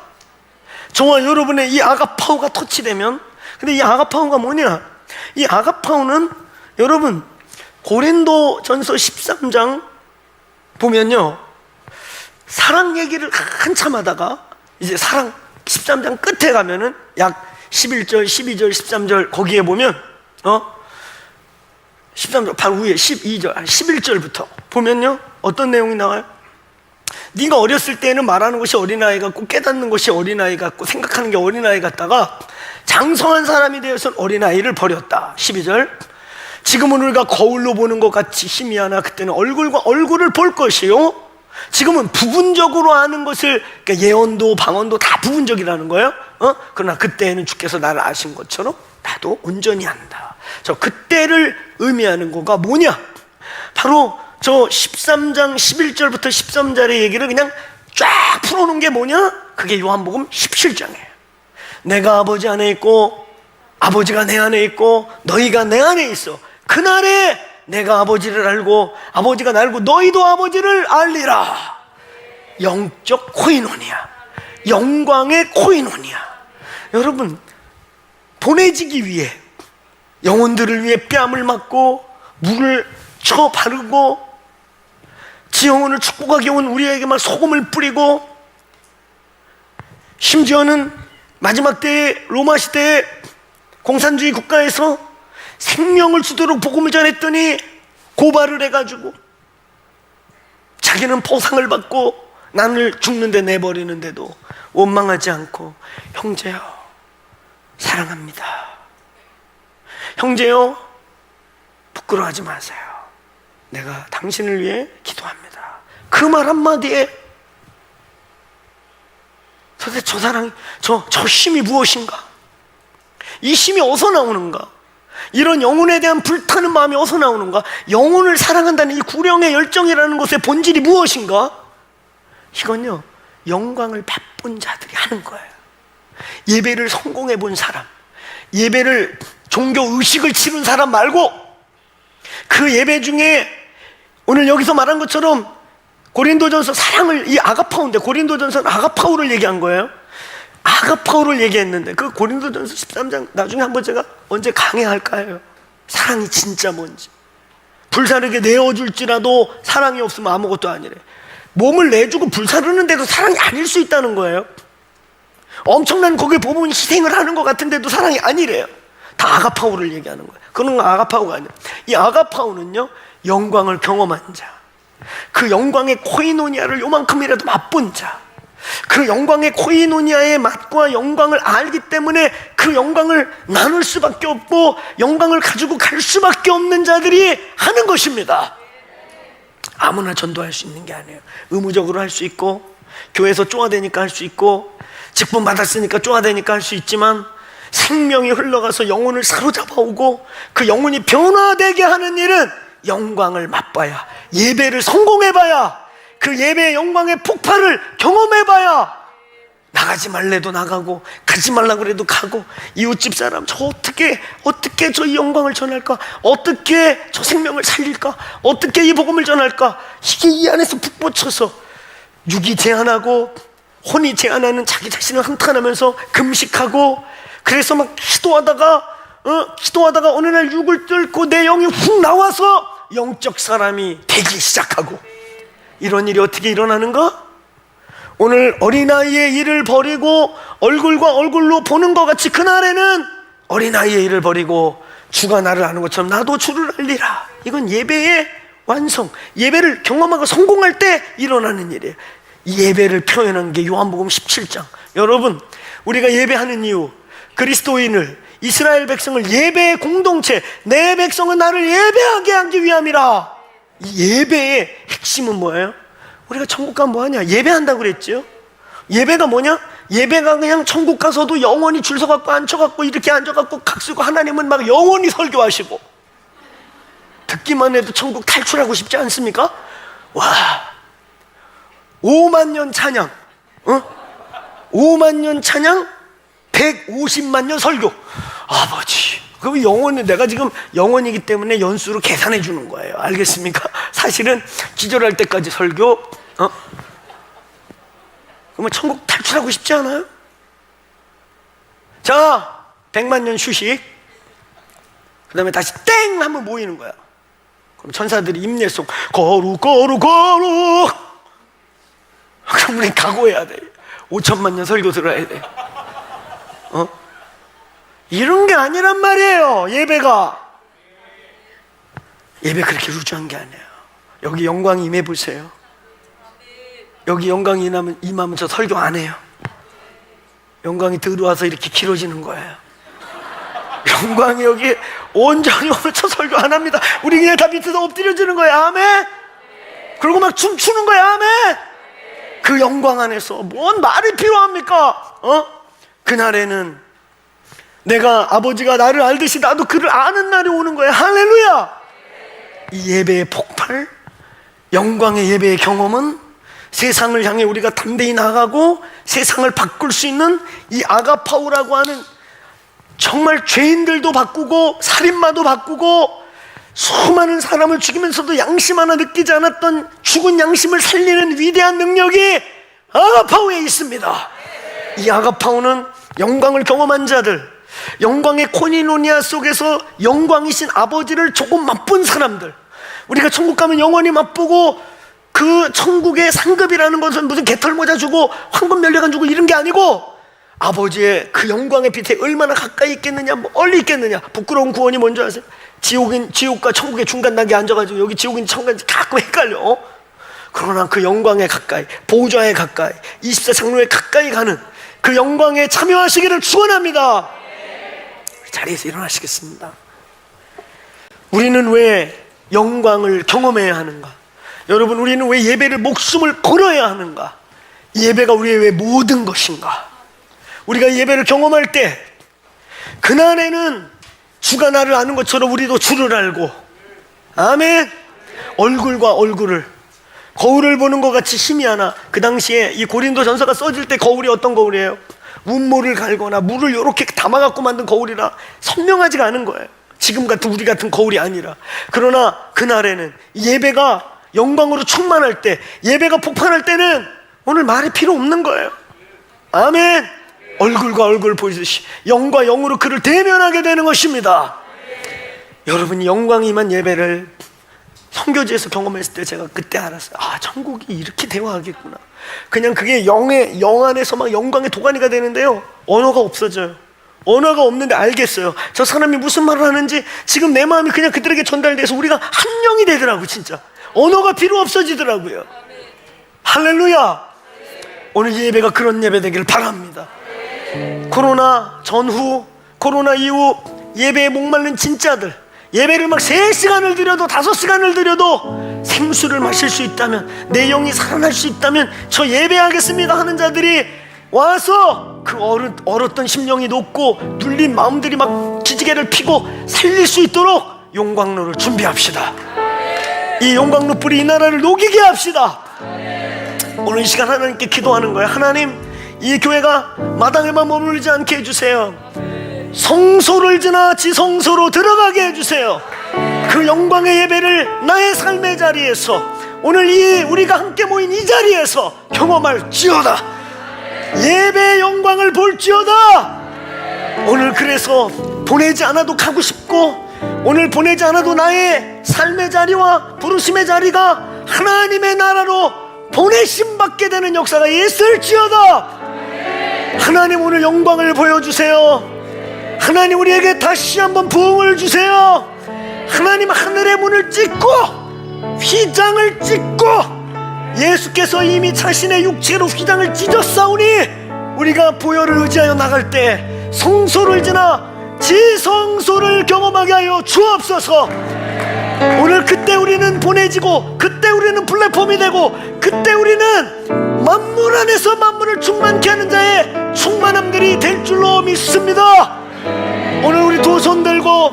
저와 여러분의 이 아가파오가 터치되면. 근데 이 아가파오가 뭐냐? 이 아가파오는 여러분 고린도전서 13장 보면요, 사랑 얘기를 한참 하다가 이제 사랑 13장 끝에 가면은 약 11절, 12절, 13절 거기에 보면 13절 바로 위에 12절, 11절부터 보면요, 어떤 내용이 나와요? 네가 어렸을 때는 말하는 것이 어린아이 같고 깨닫는 것이 어린아이 같고 생각하는 게 어린아이 같다가 장성한 사람이 되어서는 어린아이를 버렸다. 12절. 지금은 우리가 거울로 보는 것 같이 희미하나 그때는 얼굴과 얼굴을 볼 것이요, 지금은 부분적으로 아는 것을, 그러니까 예언도 방언도 다 부분적이라는 거예요. 그러나 그때는 주께서 나를 아신 것처럼 나도 온전히 안다. 저 그때를 의미하는 거가 뭐냐? 바로 저 13장 11절부터 13절의 얘기를 그냥 쫙 풀어놓은 게 뭐냐? 그게 요한복음 17장이에요. 내가 아버지 안에 있고 아버지가 내 안에 있고 너희가 내 안에 있어. 그날에 내가 아버지를 알고 아버지가 날 알고 너희도 아버지를 알리라. 영적 코이노니아, 영광의 코이노니아. 여러분, 보내지기 위해 영혼들을 위해 뺨을 맞고 물을 쳐 바르고 지영혼을 축복하기 온 우리에게만 소금을 뿌리고, 심지어는 마지막 때에 로마 시대에 공산주의 국가에서 생명을 주도록 복음을 전했더니 고발을 해가지고 자기는 보상을 받고 나를 죽는데 내버리는데도 원망하지 않고, 형제여 사랑합니다, 형제여 부끄러워하지 마세요, 내가 당신을 위해 기도합니다. 그 말 한마디에 도대체 저 사랑, 저 힘이 무엇인가? 이 힘이 어디서 나오는가? 이런 영혼에 대한 불타는 마음이 어디서 나오는가? 영혼을 사랑한다는 이 구령의 열정이라는 것의 본질이 무엇인가? 이건요, 영광을 맛본 자들이 하는 거예요. 예배를 성공해 본 사람, 예배를 종교 의식을 치른 사람 말고, 그 예배 중에 오늘 여기서 말한 것처럼 고린도전서 사랑을, 이 아가파오인데 고린도전서는 아가파오를 얘기한 거예요. 아가파오를 얘기했는데 그 고린도전서 13장 나중에 한번 제가 언제 강해할까요? 사랑이 진짜 뭔지. 불사르게 내어줄지라도 사랑이 없으면 아무것도 아니래. 몸을 내주고 불사르는데도 사랑이 아닐 수 있다는 거예요. 엄청난 거기에 보면 희생을 하는 것 같은데도 사랑이 아니래요. 다 아가파오를 얘기하는 거예요. 그런 아가파오가 아니에요. 이 아가파오는요, 영광을 경험한 자, 그 영광의 코이노니아를 요만큼이라도 맛본 자, 그 영광의 코이노니아의 맛과 영광을 알기 때문에 그 영광을 나눌 수밖에 없고 영광을 가지고 갈 수밖에 없는 자들이 하는 것입니다. 아무나 전도할 수 있는 게 아니에요. 의무적으로 할 수 있고, 교회에서 쪼아대니까 할 수 있고, 직분 받았으니까 쪼아대니까 할 수 있지만, 생명이 흘러가서 영혼을 사로잡아 오고 그 영혼이 변화되게 하는 일은 영광을 맛봐야, 예배를 성공해봐야, 그 예배의 영광의 폭발을 경험해봐야, 나가지 말래도 나가고 가지 말라고 그래도 가고, 이웃집 사람 저 어떻게 저 이 영광을 전할까, 어떻게 저 생명을 살릴까, 어떻게 이 복음을 전할까, 이게 이 안에서 북받쳐서 육이 제한하고 혼이 제한하는 자기 자신을 한탄하면서 금식하고, 그래서 막 기도하다가 어느 날 육을 뚫고 내 영이 훅 나와서 영적 사람이 되기 시작하고, 이런 일이 어떻게 일어나는가? 오늘 어린아이의 일을 버리고 얼굴과 얼굴로 보는 것 같이, 그날에는 어린아이의 일을 버리고 주가 나를 아는 것처럼 나도 주를 알리라. 이건 예배의 완성, 예배를 경험하고 성공할 때 일어나는 일이에요. 이 예배를 표현한 게 요한복음 17장. 여러분, 우리가 예배하는 이유, 그리스도인을, 이스라엘 백성을 예배의 공동체, 내 백성은 나를 예배하게 하기 위함이라. 이 예배의 핵심은 뭐예요? 우리가 천국 가면 뭐하냐? 예배한다고 그랬죠. 예배가 뭐냐? 예배가 그냥 천국 가서도 영원히 줄 서갖고 앉혀갖고 이렇게 앉아갖고 각 쓰고, 하나님은 막 영원히 설교하시고, 듣기만 해도 천국 탈출하고 싶지 않습니까? 와, 5만 년 찬양, 5만 년 찬양, 150만 년 설교. 아버지, 그럼 영원히, 내가 지금 영원이기 때문에 연수로 계산해 주는 거예요. 알겠습니까? 사실은 기절할 때까지 설교. 그러면 천국 탈출하고 싶지 않아요? 자, 100만 년 휴식. 그 다음에 다시 땡 하면 모이는 거야. 그럼 천사들이 임례송, 거룩 거룩 거룩. 그럼 우리 각오해야 돼. 5천만 년 설교 들어야 돼. 이런 게 아니란 말이에요. 예배가, 예배 그렇게 루즈한 게 아니에요. 여기 영광이 임해 보세요. 여기 영광이 임하면 저 설교 안 해요. 영광이 들어와서 이렇게 길어지는 거예요. 영광이 여기 온전히 오면 저 설교 안 합니다. 우리 그냥 다 밑에서 엎드려지는 거예요. 아멘. 그리고 막 춤추는 거예요. 아멘. 그 영광 안에서 뭔 말이 필요합니까? 그날에는 내가, 아버지가 나를 알듯이 나도 그를 아는 날이 오는 거예요. 할렐루야. 이 예배의 폭발, 영광의 예배의 경험은 세상을 향해 우리가 담대히 나가고 세상을 바꿀 수 있는 이 아가파오라고 하는, 정말 죄인들도 바꾸고 살인마도 바꾸고 수많은 사람을 죽이면서도 양심 하나 느끼지 않았던 죽은 양심을 살리는 위대한 능력이 아가파오에 있습니다. 이 아가파오는 영광을 경험한 자들, 영광의 코니노니아 속에서 영광이신 아버지를 조금 맛본 사람들, 우리가 천국 가면 영원히 맛보고, 그 천국의 상급이라는 것은 무슨 개털모자 주고 황금 면류관 주고 이런 게 아니고, 아버지의 그 영광의 빛에 얼마나 가까이 있겠느냐, 멀리 있겠느냐. 부끄러운 구원이 뭔지 아세요? 지옥과 천국의 중간 단계에 앉아가지고 여기 지옥인지 천국인지 가끔 헷갈려. 그러나 그 영광에 가까이, 보좌에 가까이, 24장로에 가까이 가는 그 영광에 참여하시기를 축원합니다. 자리에서 일어나시겠습니다. 우리는 왜 영광을 경험해야 하는가? 여러분, 우리는 왜 예배를 목숨을 걸어야 하는가? 예배가 우리의 왜 모든 것인가? 우리가 예배를 경험할 때 그날에는 주가 나를 아는 것처럼 우리도 주를 알고, 아멘. 얼굴과 얼굴을, 거울을 보는 것 같이 희미하나, 그 당시에 이 고린도 전서가 써질 때 거울이 어떤 거울이에요? 운모를 갈거나 물을 이렇게 담아갖고 만든 거울이라 선명하지가 않은 거예요. 지금 같은 우리 같은 거울이 아니라. 그러나 그날에는 예배가 영광으로 충만할 때, 예배가 폭발할 때는 오늘 말이 필요 없는 거예요. 아멘. 얼굴과 얼굴 보이듯이 영과 영으로 그를 대면하게 되는 것입니다. 여러분이 영광이 임한 예배를 선교지에서 경험했을 때 제가 그때 알았어요. 아, 천국이 이렇게 대화하겠구나. 그냥 그게 영 안에서 막 영광의 도가니가 되는데요, 언어가 없어져요. 언어가 없는데 알겠어요. 저 사람이 무슨 말을 하는지 지금 내 마음이 그냥 그들에게 전달돼서 우리가 한 영이 되더라고요. 진짜 언어가 필요 없어지더라고요. 할렐루야. 오늘 예배가 그런 예배 되기를 바랍니다. 코로나 전후, 코로나 이후 예배에 목마른 진짜들, 예배를 막 3시간을 드려도 5시간을 드려도 생수를 마실 수 있다면, 내 영이 살아날 수 있다면 저 예배하겠습니다 하는 자들이 와서 그 얼었던 심령이 녹고 눌린 마음들이 막 기지개를 피고 살릴 수 있도록 용광로를 준비합시다. 이 용광로 불이 이 나라를 녹이게 합시다. 오늘 이 시간 하나님께 기도하는 거예요. 하나님, 이 교회가 마당에만 머무르지 않게 해주세요. 성소를 지나 지성소로 들어가게 해주세요. 그 영광의 예배를 나의 삶의 자리에서, 오늘 우리가 함께 모인 이 자리에서 경험할지어다. 예배의 영광을 볼지어다. 오늘 그래서 보내지 않아도 가고 싶고, 오늘 보내지 않아도 나의 삶의 자리와 부르심의 자리가 하나님의 나라로 보내심 받게 되는 역사가 있을지어다. 하나님, 오늘 영광을 보여주세요. 하나님, 우리에게 다시 한번 부흥을 주세요. 하나님, 하늘의 문을 찢고 휘장을 찢고, 예수께서 이미 자신의 육체로 휘장을 찢었사오니 우리가 보혈을 의지하여 나갈 때 성소를 지나 지성소를 경험하게 하여 주옵소서. 오늘 그때 우리는 보내지고, 그때 우리는 플랫폼이 되고, 그때 우리는 만물 안에서 만물을 충만케 하는 자의 충만함들이 될 줄로 믿습니다. 오늘 우리 두 손 들고,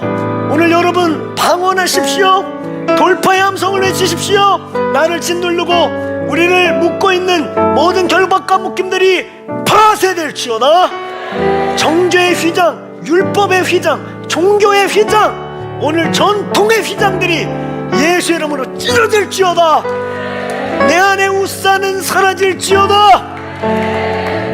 오늘 여러분 방언하십시오. 돌파의 함성을 외치십시오. 나를 짓누르고 우리를 묶고 있는 모든 결박과 묶임들이 파쇄될지어다. 정죄의 휘장, 율법의 휘장, 종교의 휘장, 오늘 전통의 휘장들이 예수의 이름으로 찢어질지어다. 내 안에 웃사는 사라질지어다.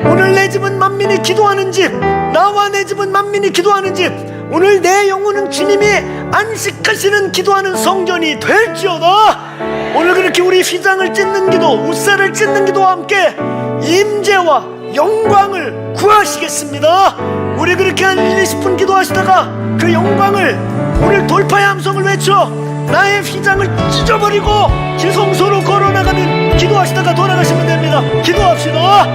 오늘 내 집은 만민이 기도하는 집, 나와 내 집은 만민이 기도하는 집, 오늘 내 영혼은 주님이 안식하시는 기도하는 성전이 될지어다. 오늘 그렇게 우리 휘장을 찢는 기도, 웃사를 찢는 기도와 함께 임재와 영광을 구하시겠습니다. 우리 그렇게 한 1, 20분 기도하시다가 그 영광을, 오늘 돌파의 함성을 외쳐 나의 휘장을 찢어버리고 지성소로 걸어나가는 기도하시다가 돌아가시면 됩니다. 기도합시다.